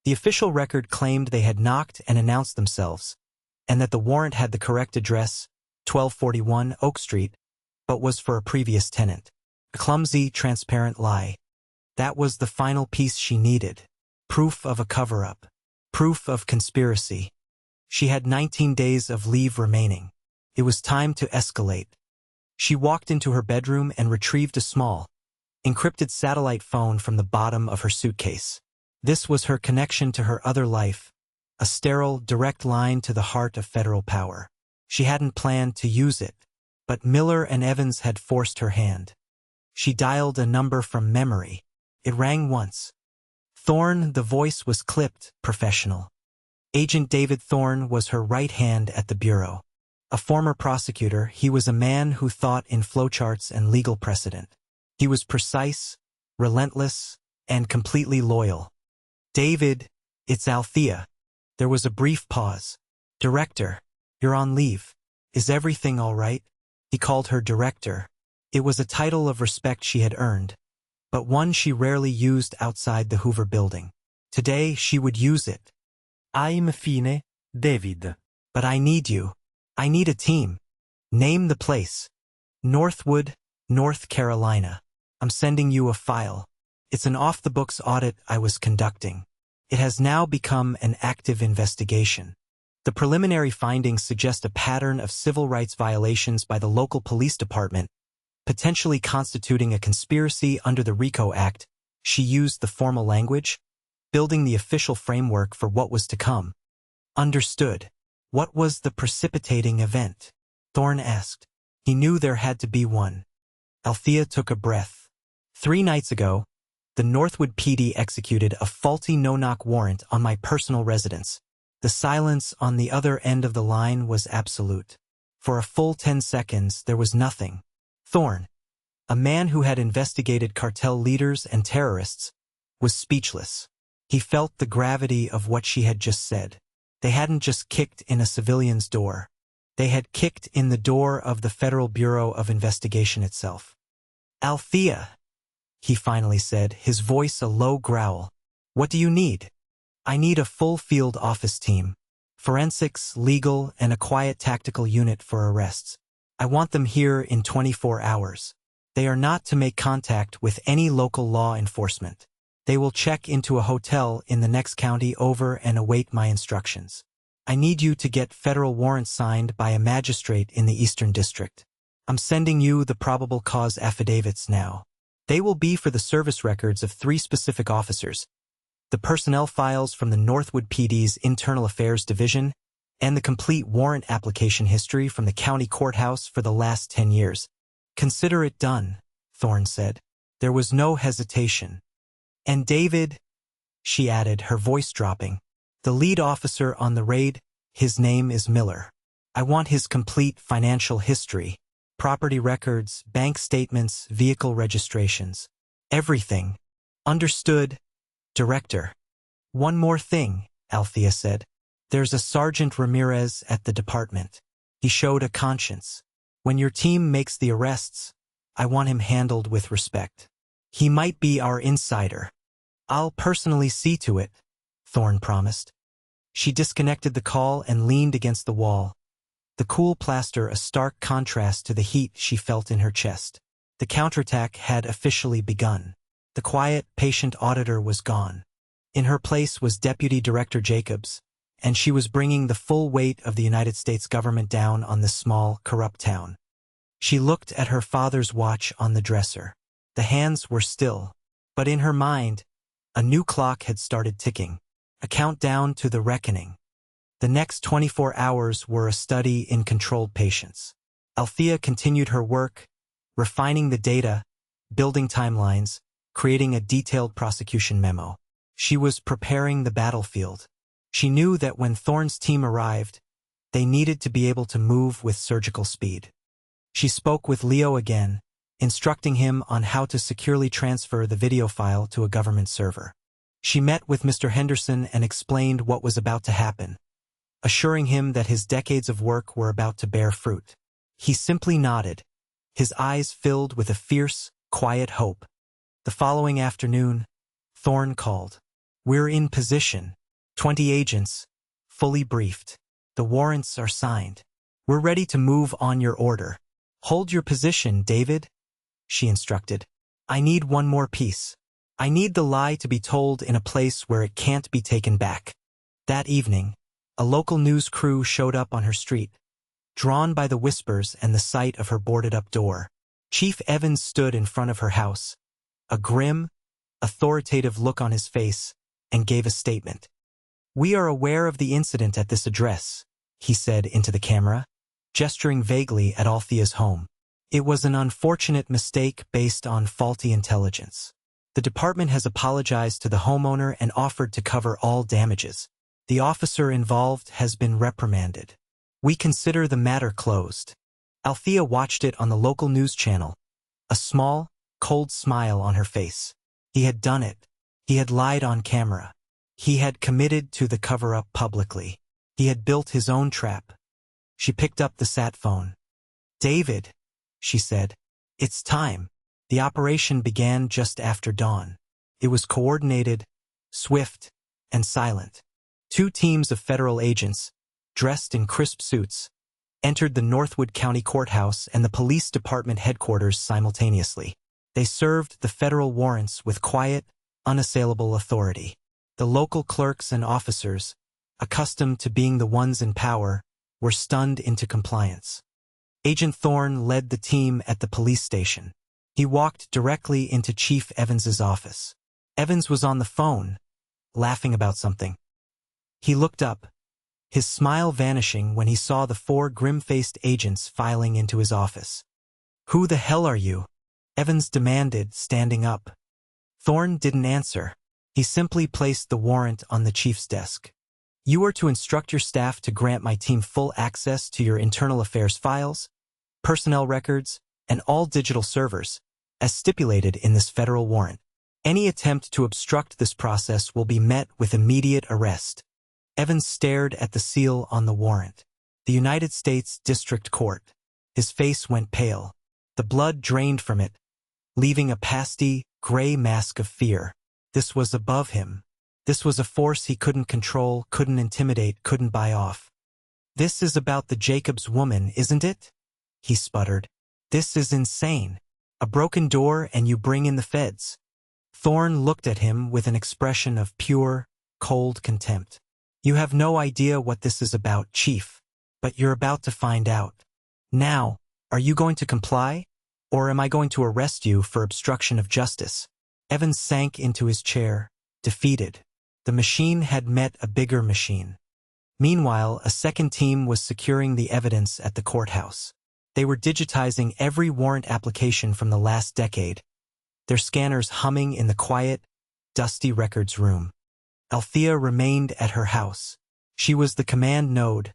The official record claimed they had knocked and announced themselves, and that the warrant had the correct address, 1241 Oak Street, but was for a previous tenant. A clumsy, transparent lie. That was the final piece she needed. Proof of a cover-up. Proof of conspiracy. She had 19 days of leave remaining. It was time to escalate. She walked into her bedroom and retrieved a small, encrypted satellite phone from the bottom of her suitcase. This was her connection to her other life, a sterile, direct line to the heart of federal power. She hadn't planned to use it, but Miller and Evans had forced her hand. She dialed a number from memory. It rang once. Thorne, the voice was clipped, professional. Agent David Thorne was her right hand at the bureau. A former prosecutor, he was a man who thought in flowcharts and legal precedent. He was precise, relentless, and completely loyal. David, it's Althea. There was a brief pause. Director, you're on leave. Is everything all right? He called her director. It was a title of respect she had earned, but one she rarely used outside the Hoover building. Today she would use it. I'm fine, David. But I need you. I need a team. Name the place. Northwood, North Carolina. I'm sending you a file. It's an off-the-books audit I was conducting. It has now become an active investigation. The preliminary findings suggest a pattern of civil rights violations by the local police department, potentially constituting a conspiracy under the RICO Act. She used the formal language, building the official framework for what was to come. Understood. What was the precipitating event? Thorne asked. He knew there had to be one. Althea took a breath. 3 nights ago, the Northwood PD executed a faulty no-knock warrant on my personal residence. The silence on the other end of the line was absolute. For a full 10 seconds, there was nothing. Thorne, a man who had investigated cartel leaders and terrorists, was speechless. He felt the gravity of what she had just said. They hadn't just kicked in a civilian's door. They had kicked in the door of the Federal Bureau of Investigation itself. Althea, he finally said, his voice a low growl. What do you need? I need a full field office team. Forensics, legal, and a quiet tactical unit for arrests. I want them here in 24 hours. They are not to make contact with any local law enforcement. They will check into a hotel in the next county over and await my instructions. I need you to get federal warrants signed by a magistrate in the Eastern District. I'm sending you the probable cause affidavits now. They will be for the service records of 3 specific officers, the personnel files from the Northwood PD's Internal Affairs Division, and the complete warrant application history from the county courthouse for the last 10 years. Consider it done, Thorne said. There was no hesitation. And David, she added, her voice dropping, the lead officer on the raid, his name is Miller. I want his complete financial history, property records, bank statements, vehicle registrations. Everything. Understood, Director. One more thing, Althea said. There's a Sergeant Ramirez at the department. He showed a conscience. When your team makes the arrests, I want him handled with respect. He might be our insider. I'll personally see to it, Thorne promised. She disconnected the call and leaned against the wall, the cool plaster a stark contrast to the heat she felt in her chest. The counterattack had officially begun. The quiet, patient auditor was gone. In her place was Deputy Director Jacobs, and she was bringing the full weight of the United States government down on this small, corrupt town. She looked at her father's watch on the dresser. The hands were still, but in her mind, a new clock had started ticking, a countdown to the reckoning. The next 24 hours were a study in controlled patience. Althea continued her work, refining the data, building timelines, creating a detailed prosecution memo. She was preparing the battlefield. She knew that when Thorne's team arrived, they needed to be able to move with surgical speed. She spoke with Leo again, instructing him on how to securely transfer the video file to a government server. She met with Mr. Henderson and explained what was about to happen, assuring him that his decades of work were about to bear fruit. He simply nodded, his eyes filled with a fierce, quiet hope. The following afternoon, Thorne called. We're in position. 20 agents, fully briefed. The warrants are signed. We're ready to move on your order. Hold your position, David, she instructed. I need one more piece. I need the lie to be told in a place where it can't be taken back. That evening, a local news crew showed up on her street, drawn by the whispers and the sight of her boarded-up door. Chief Evans stood in front of her house, a grim, authoritative look on his face, and gave a statement. "We are aware of the incident at this address," he said into the camera, gesturing vaguely at Althea's home. "It was an unfortunate mistake based on faulty intelligence. The department has apologized to the homeowner and offered to cover all damages. The officer involved has been reprimanded. We consider the matter closed." Althea watched it on the local news channel, a small, cold smile on her face. He had done it. He had lied on camera. He had committed to the cover-up publicly. He had built his own trap. She picked up the sat phone. "David," she said, "it's time." The operation began just after dawn. It was coordinated, swift, and silent. 2 teams of federal agents, dressed in crisp suits, entered the Northwood County Courthouse and the police department headquarters simultaneously. They served the federal warrants with quiet, unassailable authority. The local clerks and officers, accustomed to being the ones in power, were stunned into compliance. Agent Thorne led the team at the police station. He walked directly into Chief Evans's office. Evans was on the phone, laughing about something. He looked up, his smile vanishing when he saw the 4 grim-faced agents filing into his office. "Who the hell are you?" Evans demanded, standing up. Thorne didn't answer. He simply placed the warrant on the chief's desk. "You are to instruct your staff to grant my team full access to your internal affairs files, personnel records, and all digital servers, as stipulated in this federal warrant. Any attempt to obstruct this process will be met with immediate arrest." Evans stared at the seal on the warrant. The United States District Court. His face went pale. The blood drained from it, leaving a pasty, gray mask of fear. This was above him. This was a force he couldn't control, couldn't intimidate, couldn't buy off. "This is about the Jacobs woman, isn't it?" he sputtered. "This is insane. A broken door and you bring in the feds." Thorne looked at him with an expression of pure, cold contempt. "You have no idea what this is about, Chief, but you're about to find out. Now, are you going to comply, or am I going to arrest you for obstruction of justice?" Evans sank into his chair, defeated. The machine had met a bigger machine. Meanwhile, a second team was securing the evidence at the courthouse. They were digitizing every warrant application from the last decade, their scanners humming in the quiet, dusty records room. Althea remained at her house. She was the command node,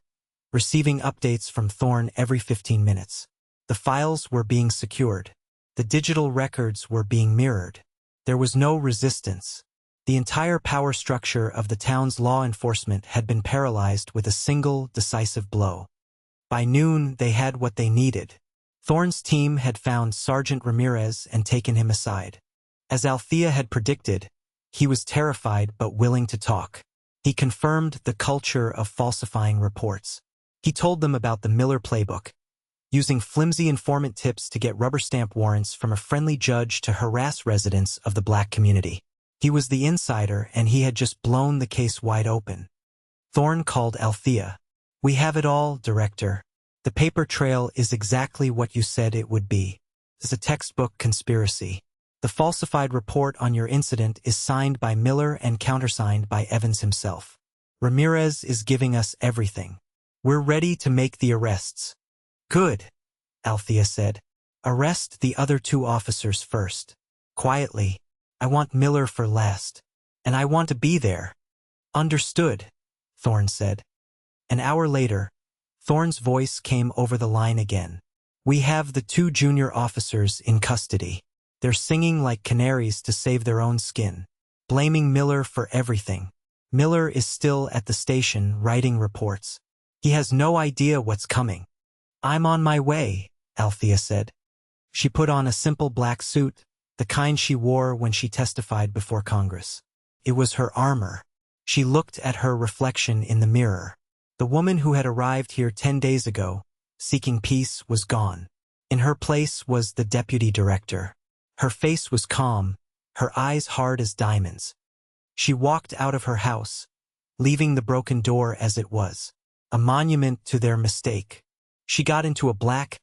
receiving updates from Thorne every 15 minutes. The files were being secured. The digital records were being mirrored. There was no resistance. The entire power structure of the town's law enforcement had been paralyzed with a single, decisive blow. By noon, they had what they needed. Thorne's team had found Sergeant Ramirez and taken him aside. As Althea had predicted, he was terrified but willing to talk. He confirmed the culture of falsifying reports. He told them about the Miller playbook, using flimsy informant tips to get rubber stamp warrants from a friendly judge to harass residents of the black community. He was the insider, and he had just blown the case wide open. Thorne called Althea. "We have it all, Director. The paper trail is exactly what you said it would be. It's a textbook conspiracy. The falsified report on your incident is signed by Miller and countersigned by Evans himself. Ramirez is giving us everything. We're ready to make the arrests." "Good," Althea said. "Arrest the other 2 officers first. Quietly. I want Miller for last. And I want to be there." "Understood," Thorne said. An hour later, Thorne's voice came over the line again. "We have the 2 junior officers in custody. They're singing like canaries to save their own skin, blaming Miller for everything. Miller is still at the station writing reports. He has no idea what's coming." "I'm on my way," Althea said. She put on a simple black suit, the kind she wore when she testified before Congress. It was her armor. She looked at her reflection in the mirror. The woman who had arrived here 10 days ago, seeking peace, was gone. In her place was the deputy director. Her face was calm, her eyes hard as diamonds. She walked out of her house, leaving the broken door as it was, a monument to their mistake. She got into a black,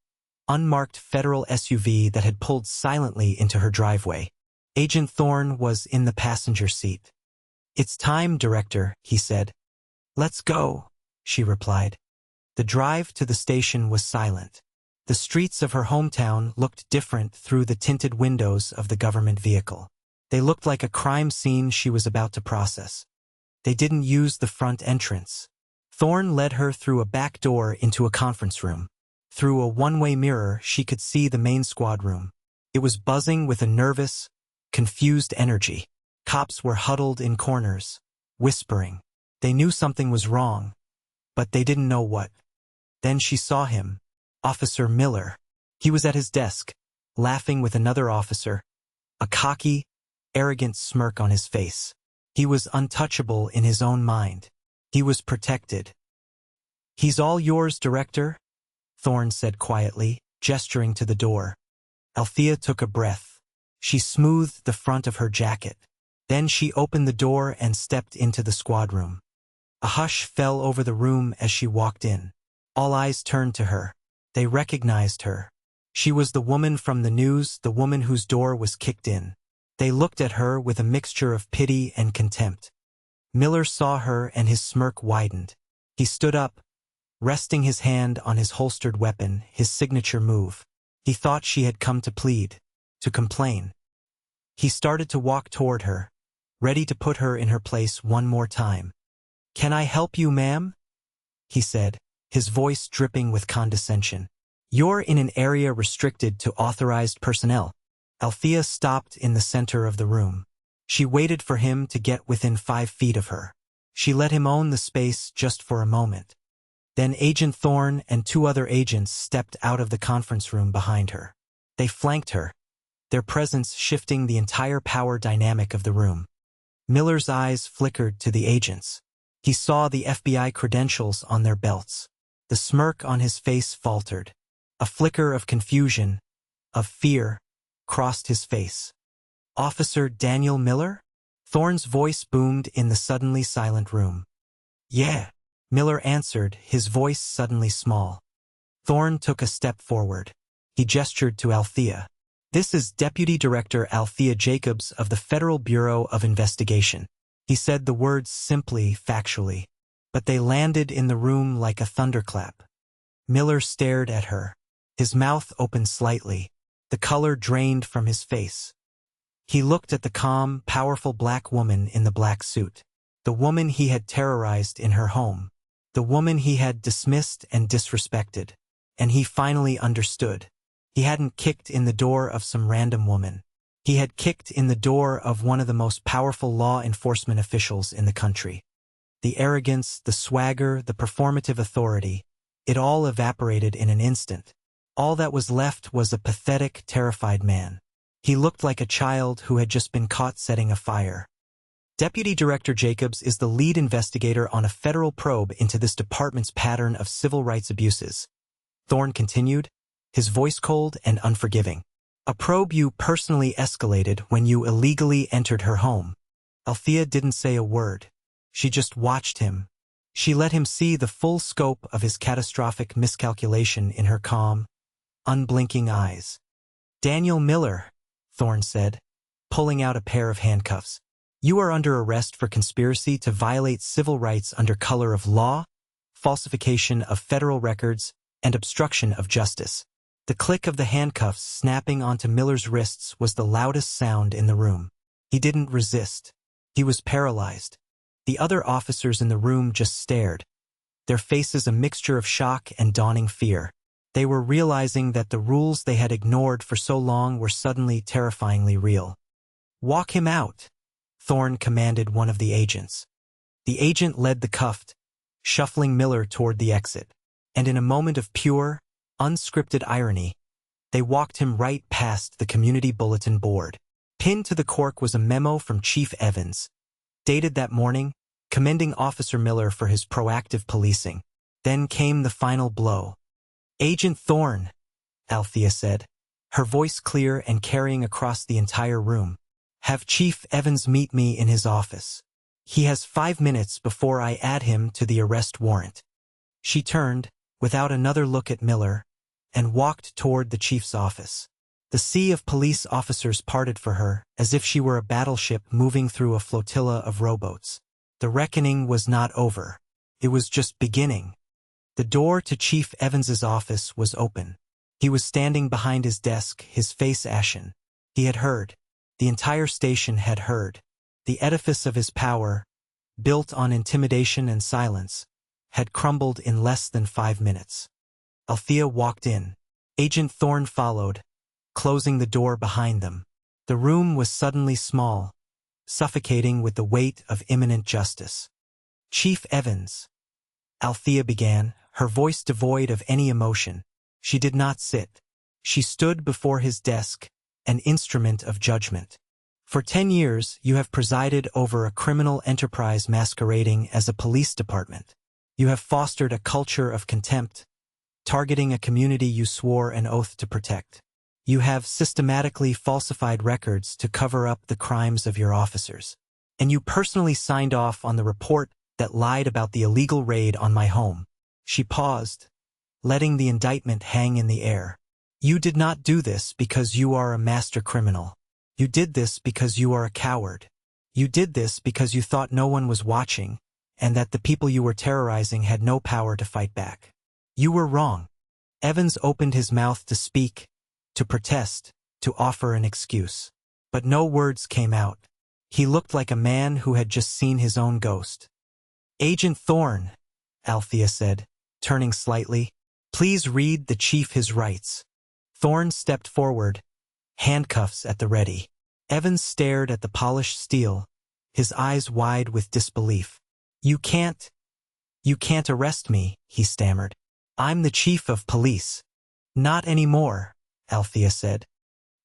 unmarked federal SUV that had pulled silently into her driveway. Agent Thorne was in the passenger seat. "It's time, Director," he said. "Let's go," she replied. The drive to the station was silent. The streets of her hometown looked different through the tinted windows of the government vehicle. They looked like a crime scene she was about to process. They didn't use the front entrance. Thorne led her through a back door into a conference room. Through a one-way mirror, she could see the main squad room. It was buzzing with a nervous, confused energy. Cops were huddled in corners, whispering. They knew something was wrong, but they didn't know what. Then she saw him, Officer Miller. He was at his desk, laughing with another officer, a cocky, arrogant smirk on his face. He was untouchable in his own mind. He was protected. "He's all yours, Director," Thorne said quietly, gesturing to the door. Althea took a breath. She smoothed the front of her jacket. Then she opened the door and stepped into the squad room. A hush fell over the room as she walked in. All eyes turned to her. They recognized her. She was the woman from the news, the woman whose door was kicked in. They looked at her with a mixture of pity and contempt. Miller saw her and his smirk widened. He stood up, resting his hand on his holstered weapon, his signature move. He thought she had come to plead, to complain. He started to walk toward her, ready to put her in her place one more time. "Can I help you, ma'am?" he said, his voice dripping with condescension. "You're in an area restricted to authorized personnel." Althea stopped in the center of the room. She waited for him to get within 5 feet of her. She let him own the space just for a moment. Then Agent Thorne and 2 other agents stepped out of the conference room behind her. They flanked her, their presence shifting the entire power dynamic of the room. Miller's eyes flickered to the agents. He saw the FBI credentials on their belts. The smirk on his face faltered. A flicker of confusion, of fear, crossed his face. "Officer Daniel Miller?" Thorne's voice boomed in the suddenly silent room. "Yeah," Miller answered, his voice suddenly small. Thorne took a step forward. He gestured to Althea. "This is Deputy Director Althea Jacobs of the Federal Bureau of Investigation." He said the words simply, factually, but they landed in the room like a thunderclap. Miller stared at her. His mouth opened slightly. The color drained from his face. He looked at the calm, powerful black woman in the black suit. The woman he had terrorized in her home. The woman he had dismissed and disrespected. And he finally understood. He hadn't kicked in the door of some random woman. He had kicked in the door of one of the most powerful law enforcement officials in the country. The arrogance, the swagger, the performative authority, it all evaporated in an instant. All that was left was a pathetic, terrified man. He looked like a child who had just been caught setting a fire. Deputy Director Jacobs is the lead investigator on a federal probe into this department's pattern of civil rights abuses. Thorne continued, his voice cold and unforgiving. "A probe you personally escalated when you illegally entered her home." Althea didn't say a word. She just watched him. She let him see the full scope of his catastrophic miscalculation in her calm, unblinking eyes. "Daniel Miller," Thorne said, pulling out a pair of handcuffs. "You are under arrest for conspiracy to violate civil rights under color of law, falsification of federal records, and obstruction of justice." The click of the handcuffs snapping onto Miller's wrists was the loudest sound in the room. He didn't resist. He was paralyzed. The other officers in the room just stared, their faces a mixture of shock and dawning fear. They were realizing that the rules they had ignored for so long were suddenly terrifyingly real. "Walk him out," Thorne commanded one of the agents. The agent led the cuffed, shuffling Miller toward the exit, and in a moment of pure, unscripted irony, they walked him right past the community bulletin board. Pinned to the cork was a memo from Chief Evans, dated that morning, commending Officer Miller for his proactive policing. Then came the final blow. "Agent Thorne," Althea said, her voice clear and carrying across the entire room. "Have Chief Evans meet me in his office. He has 5 minutes before I add him to the arrest warrant." She turned, without another look at Miller, and walked toward the chief's office. The sea of police officers parted for her, as if she were a battleship moving through a flotilla of rowboats. The reckoning was not over. It was just beginning. The door to Chief Evans's office was open. He was standing behind his desk, his face ashen. He had heard. The entire station had heard. The edifice of his power, built on intimidation and silence, had crumbled in less than 5 minutes. Althea walked in. Agent Thorne followed, closing the door behind them. The room was suddenly small, suffocating with the weight of imminent justice. Chief Evans, Althea began, her voice devoid of any emotion. She did not sit. She stood before his desk, an instrument of judgment. For 10 years, you have presided over a criminal enterprise masquerading as a police department. You have fostered a culture of contempt, targeting a community you swore an oath to protect. You have systematically falsified records to cover up the crimes of your officers. And you personally signed off on the report that lied about the illegal raid on my home. She paused, letting the indictment hang in the air. You did not do this because you are a master criminal. You did this because you are a coward. You did this because you thought no one was watching, and that the people you were terrorizing had no power to fight back. You were wrong. Evans opened his mouth to speak, to protest, to offer an excuse. But no words came out. He looked like a man who had just seen his own ghost. Agent Thorne, Althea said, turning slightly, please read the chief his rights. Thorne stepped forward, handcuffs at the ready. Evans stared at the polished steel, his eyes wide with disbelief. You can't arrest me, he stammered. I'm the chief of police. Not anymore, Althea said.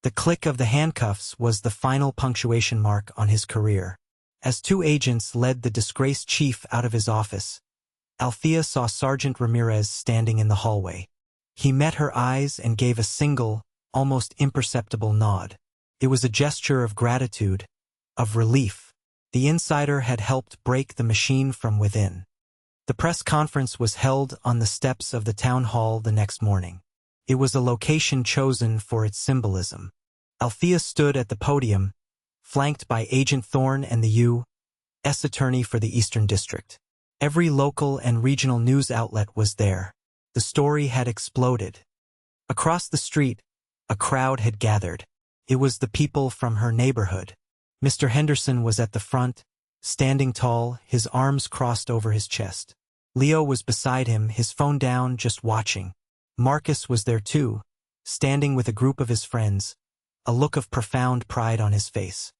The click of the handcuffs was the final punctuation mark on his career. As 2 agents led the disgraced chief out of his office, Althea saw Sergeant Ramirez standing in the hallway. He met her eyes and gave a single, almost imperceptible nod. It was a gesture of gratitude, of relief. The insider had helped break the machine from within. The press conference was held on the steps of the town hall the next morning. It was a location chosen for its symbolism. Althea stood at the podium, flanked by Agent Thorne and the U.S. Attorney for the Eastern District. Every local and regional news outlet was there. The story had exploded. Across the street, a crowd had gathered. It was the people from her neighborhood. Mr. Henderson was at the front, standing tall, his arms crossed over his chest. Leo was beside him, his phone down, just watching. Marcus was there too, standing with a group of his friends, a look of profound pride on his face.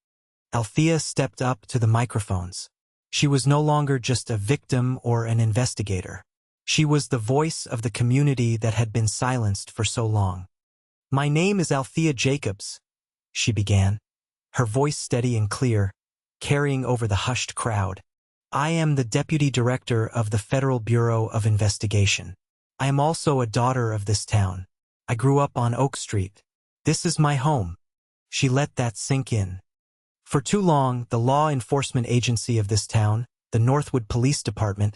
Althea stepped up to the microphones. She was no longer just a victim or an investigator. She was the voice of the community that had been silenced for so long. My name is Althea Jacobs, she began, her voice steady and clear, carrying over the hushed crowd. I am the Deputy Director of the Federal Bureau of Investigation. I am also a daughter of this town. I grew up on Oak Street. This is my home. She let that sink in. For too long, the law enforcement agency of this town, the Northwood Police Department,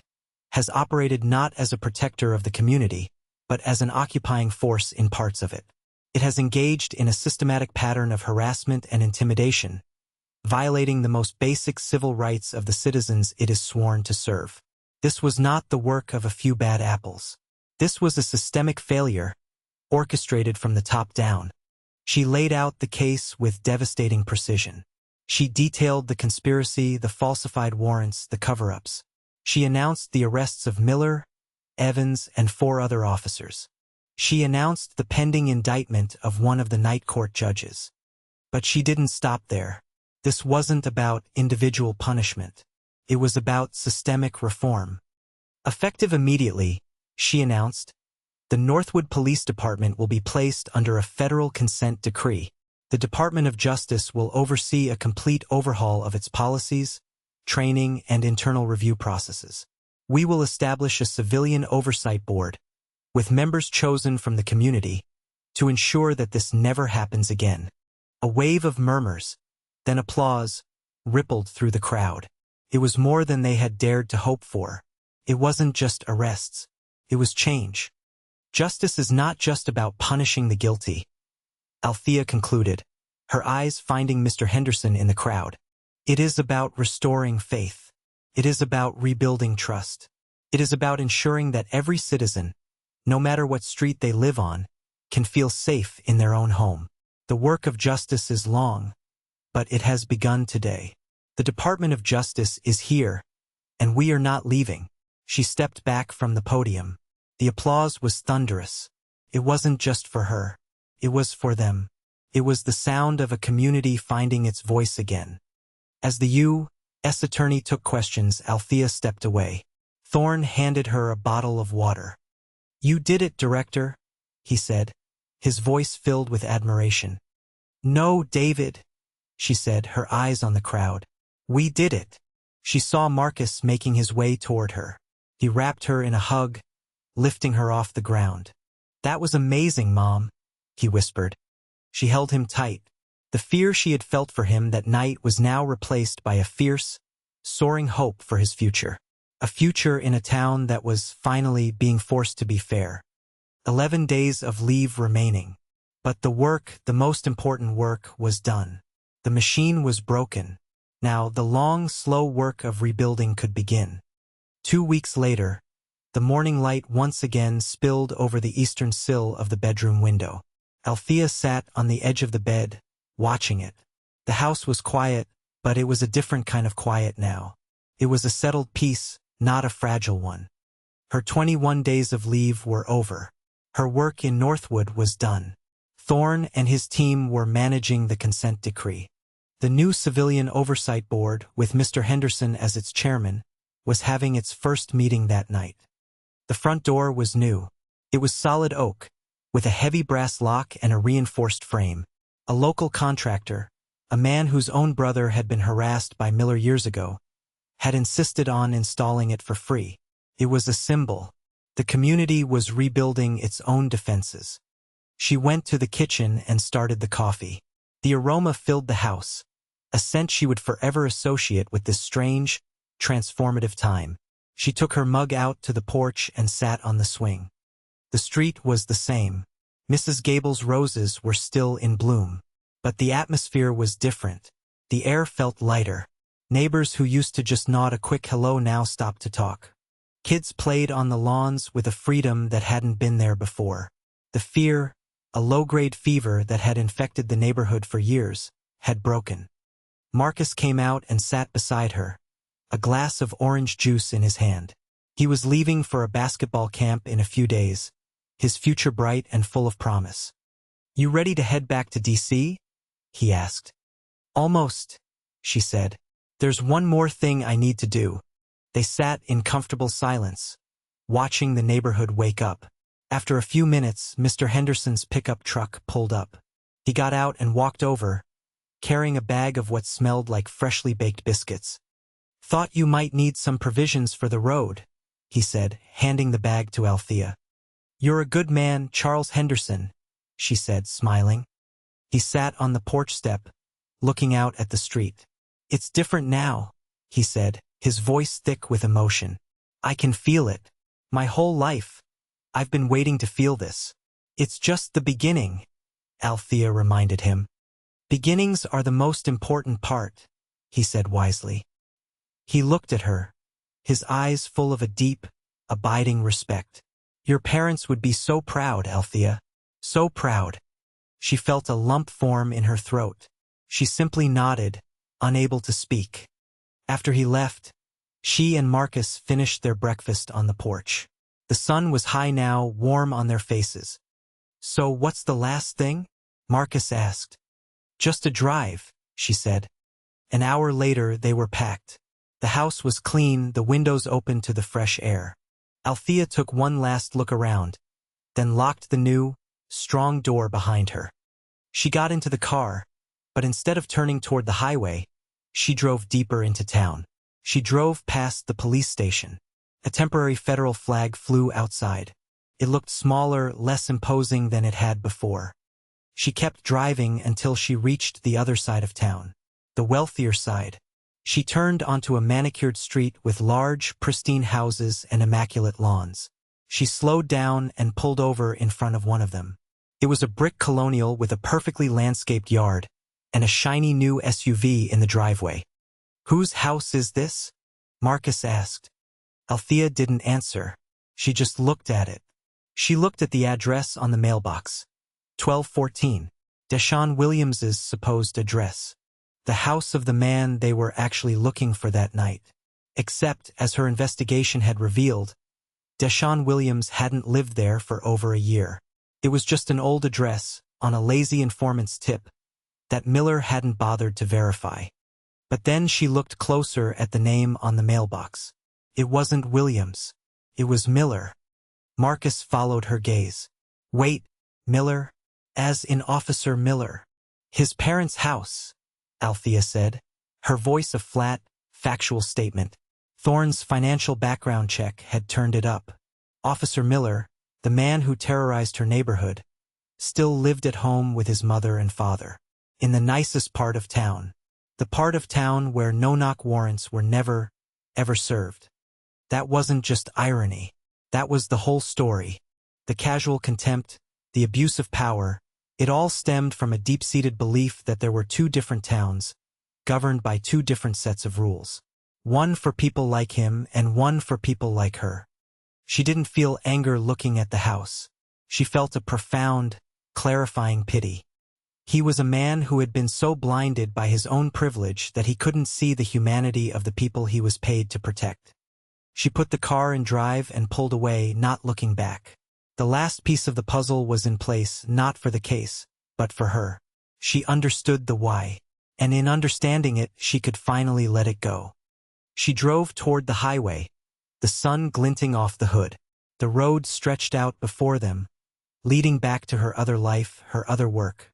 has operated not as a protector of the community, but as an occupying force in parts of it. It has engaged in a systematic pattern of harassment and intimidation, violating the most basic civil rights of the citizens it is sworn to serve. This was not the work of a few bad apples. This was a systemic failure, orchestrated from the top down. She laid out the case with devastating precision. She detailed the conspiracy, the falsified warrants, the cover-ups. She announced the arrests of Miller, Evans, and 4 other officers. She announced the pending indictment of one of the night court judges. But she didn't stop there. This wasn't about individual punishment. It was about systemic reform. Effective immediately, she announced, the Northwood Police Department will be placed under a federal consent decree. The Department of Justice will oversee a complete overhaul of its policies, training, and internal review processes. We will establish a civilian oversight board, with members chosen from the community, to ensure that this never happens again. A wave of murmurs, then applause, rippled through the crowd. It was more than they had dared to hope for. It wasn't just arrests. It was change. Justice is not just about punishing the guilty, Althea concluded, her eyes finding Mr. Henderson in the crowd. It is about restoring faith. It is about rebuilding trust. It is about ensuring that every citizen, no matter what street they live on, can feel safe in their own home. The work of justice is long, but it has begun today. The Department of Justice is here, and we are not leaving. She stepped back from the podium. The applause was thunderous. It wasn't just for her. It was for them. It was the sound of a community finding its voice again. As the U.S. attorney took questions, Althea stepped away. Thorne handed her a bottle of water. "You did it, Director," he said, his voice filled with admiration. "No, David," she said, her eyes on the crowd. "We did it." She saw Marcus making his way toward her. He wrapped her in a hug, lifting her off the ground. "That was amazing, Mom," he whispered. She held him tight. The fear she had felt for him that night was now replaced by a fierce, soaring hope for his future. A future in a town that was finally being forced to be fair. 11 days of leave remaining. But the work, the most important work, was done. The machine was broken. Now the long, slow work of rebuilding could begin. 2 weeks later, the morning light once again spilled over the eastern sill of the bedroom window. Althea sat on the edge of the bed, watching it. The house was quiet, but it was a different kind of quiet now. It was a settled peace, not a fragile one. Her 21 days of leave were over. Her work in Northwood was done. Thorne and his team were managing the consent decree. The new Civilian Oversight Board, with Mr. Henderson as its chairman, was having its first meeting that night. The front door was new. It was solid oak, with a heavy brass lock and a reinforced frame. A local contractor, a man whose own brother had been harassed by Miller years ago, had insisted on installing it for free. It was a symbol. The community was rebuilding its own defenses. She went to the kitchen and started the coffee. The aroma filled the house, a scent she would forever associate with this strange, transformative time. She took her mug out to the porch and sat on the swing. The street was the same. Mrs. Gable's roses were still in bloom. But the atmosphere was different. The air felt lighter. Neighbors who used to just nod a quick hello now stopped to talk. Kids played on the lawns with a freedom that hadn't been there before. The fear, a low-grade fever that had infected the neighborhood for years, had broken. Marcus came out and sat beside her, a glass of orange juice in his hand. He was leaving for a basketball camp in a few days, his future bright and full of promise. "You ready to head back to D.C.?" he asked. "Almost," she said. "There's one more thing I need to do." They sat in comfortable silence, watching the neighborhood wake up. After a few minutes, Mr. Henderson's pickup truck pulled up. He got out and walked over, carrying a bag of what smelled like freshly baked biscuits. "Thought you might need some provisions for the road," he said, handing the bag to Althea. "You're a good man, Charles Henderson," she said, smiling. He sat on the porch step, looking out at the street. "It's different now," he said, his voice thick with emotion. "I can feel it. My whole life, I've been waiting to feel this." "It's just the beginning," Althea reminded him. "Beginnings are the most important part," he said wisely. He looked at her, his eyes full of a deep, abiding respect. "Your parents would be so proud, Althea. So proud." She felt a lump form in her throat. She simply nodded, unable to speak. After he left, she and Marcus finished their breakfast on the porch. The sun was high now, warm on their faces. "So what's the last thing?" Marcus asked. "Just a drive," she said. An hour later they were packed. The house was clean, the windows open to the fresh air. Althea took one last look around, then locked the new, strong door behind her. She got into the car, but instead of turning toward the highway, she drove deeper into town. She drove past the police station. A temporary federal flag flew outside. It looked smaller, less imposing than it had before. She kept driving until she reached the other side of town, the wealthier side. She turned onto a manicured street with large, pristine houses and immaculate lawns. She slowed down and pulled over in front of one of them. It was a brick colonial with a perfectly landscaped yard and a shiny new SUV in the driveway. "Whose house is this?" Marcus asked. Althea didn't answer. She just looked at it. She looked at the address on the mailbox. 1214. Deshaun Williams's supposed address. The house of the man they were actually looking for that night. Except, as her investigation had revealed, Deshaun Williams hadn't lived there for over a year. It was just an old address, on a lazy informant's tip, that Miller hadn't bothered to verify. But then she looked closer at the name on the mailbox. It wasn't Williams. It was Miller. Marcus followed her gaze. Wait, Miller? As in Officer Miller. His parents' house, Althea said, her voice a flat, factual statement. Thorne's financial background check had turned it up. Officer Miller, the man who terrorized her neighborhood, still lived at home with his mother and father. In the nicest part of town. The part of town where no-knock warrants were never, ever served. That wasn't just irony. That was the whole story. The casual contempt, the abuse of power, it all stemmed from a deep-seated belief that there were two different towns, governed by two different sets of rules. One for people like him and one for people like her. She didn't feel anger looking at the house. She felt a profound, clarifying pity. He was a man who had been so blinded by his own privilege that he couldn't see the humanity of the people he was paid to protect. She put the car in drive and pulled away, not looking back. The last piece of the puzzle was in place, not for the case, but for her. She understood the why, and in understanding it, she could finally let it go. She drove toward the highway, the sun glinting off the hood. The road stretched out before them, leading back to her other life, her other work.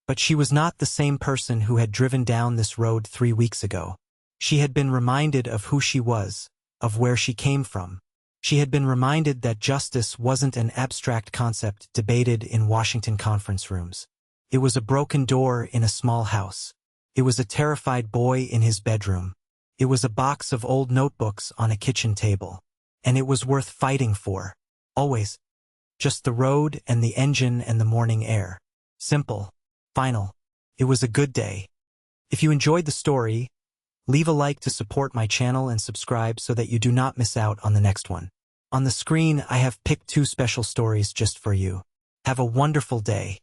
But she was not the same person who had driven down this road 3 weeks ago. She had been reminded of who she was, of where she came from. She had been reminded that justice wasn't an abstract concept debated in Washington conference rooms. It was a broken door in a small house. It was a terrified boy in his bedroom. It was a box of old notebooks on a kitchen table. And it was worth fighting for. Always. Just the road and the engine and the morning air. Simple. Final. It was a good day. If you enjoyed the story, leave a like to support my channel and subscribe so that you do not miss out on the next one. On the screen, I have picked 2 special stories just for you. Have a wonderful day.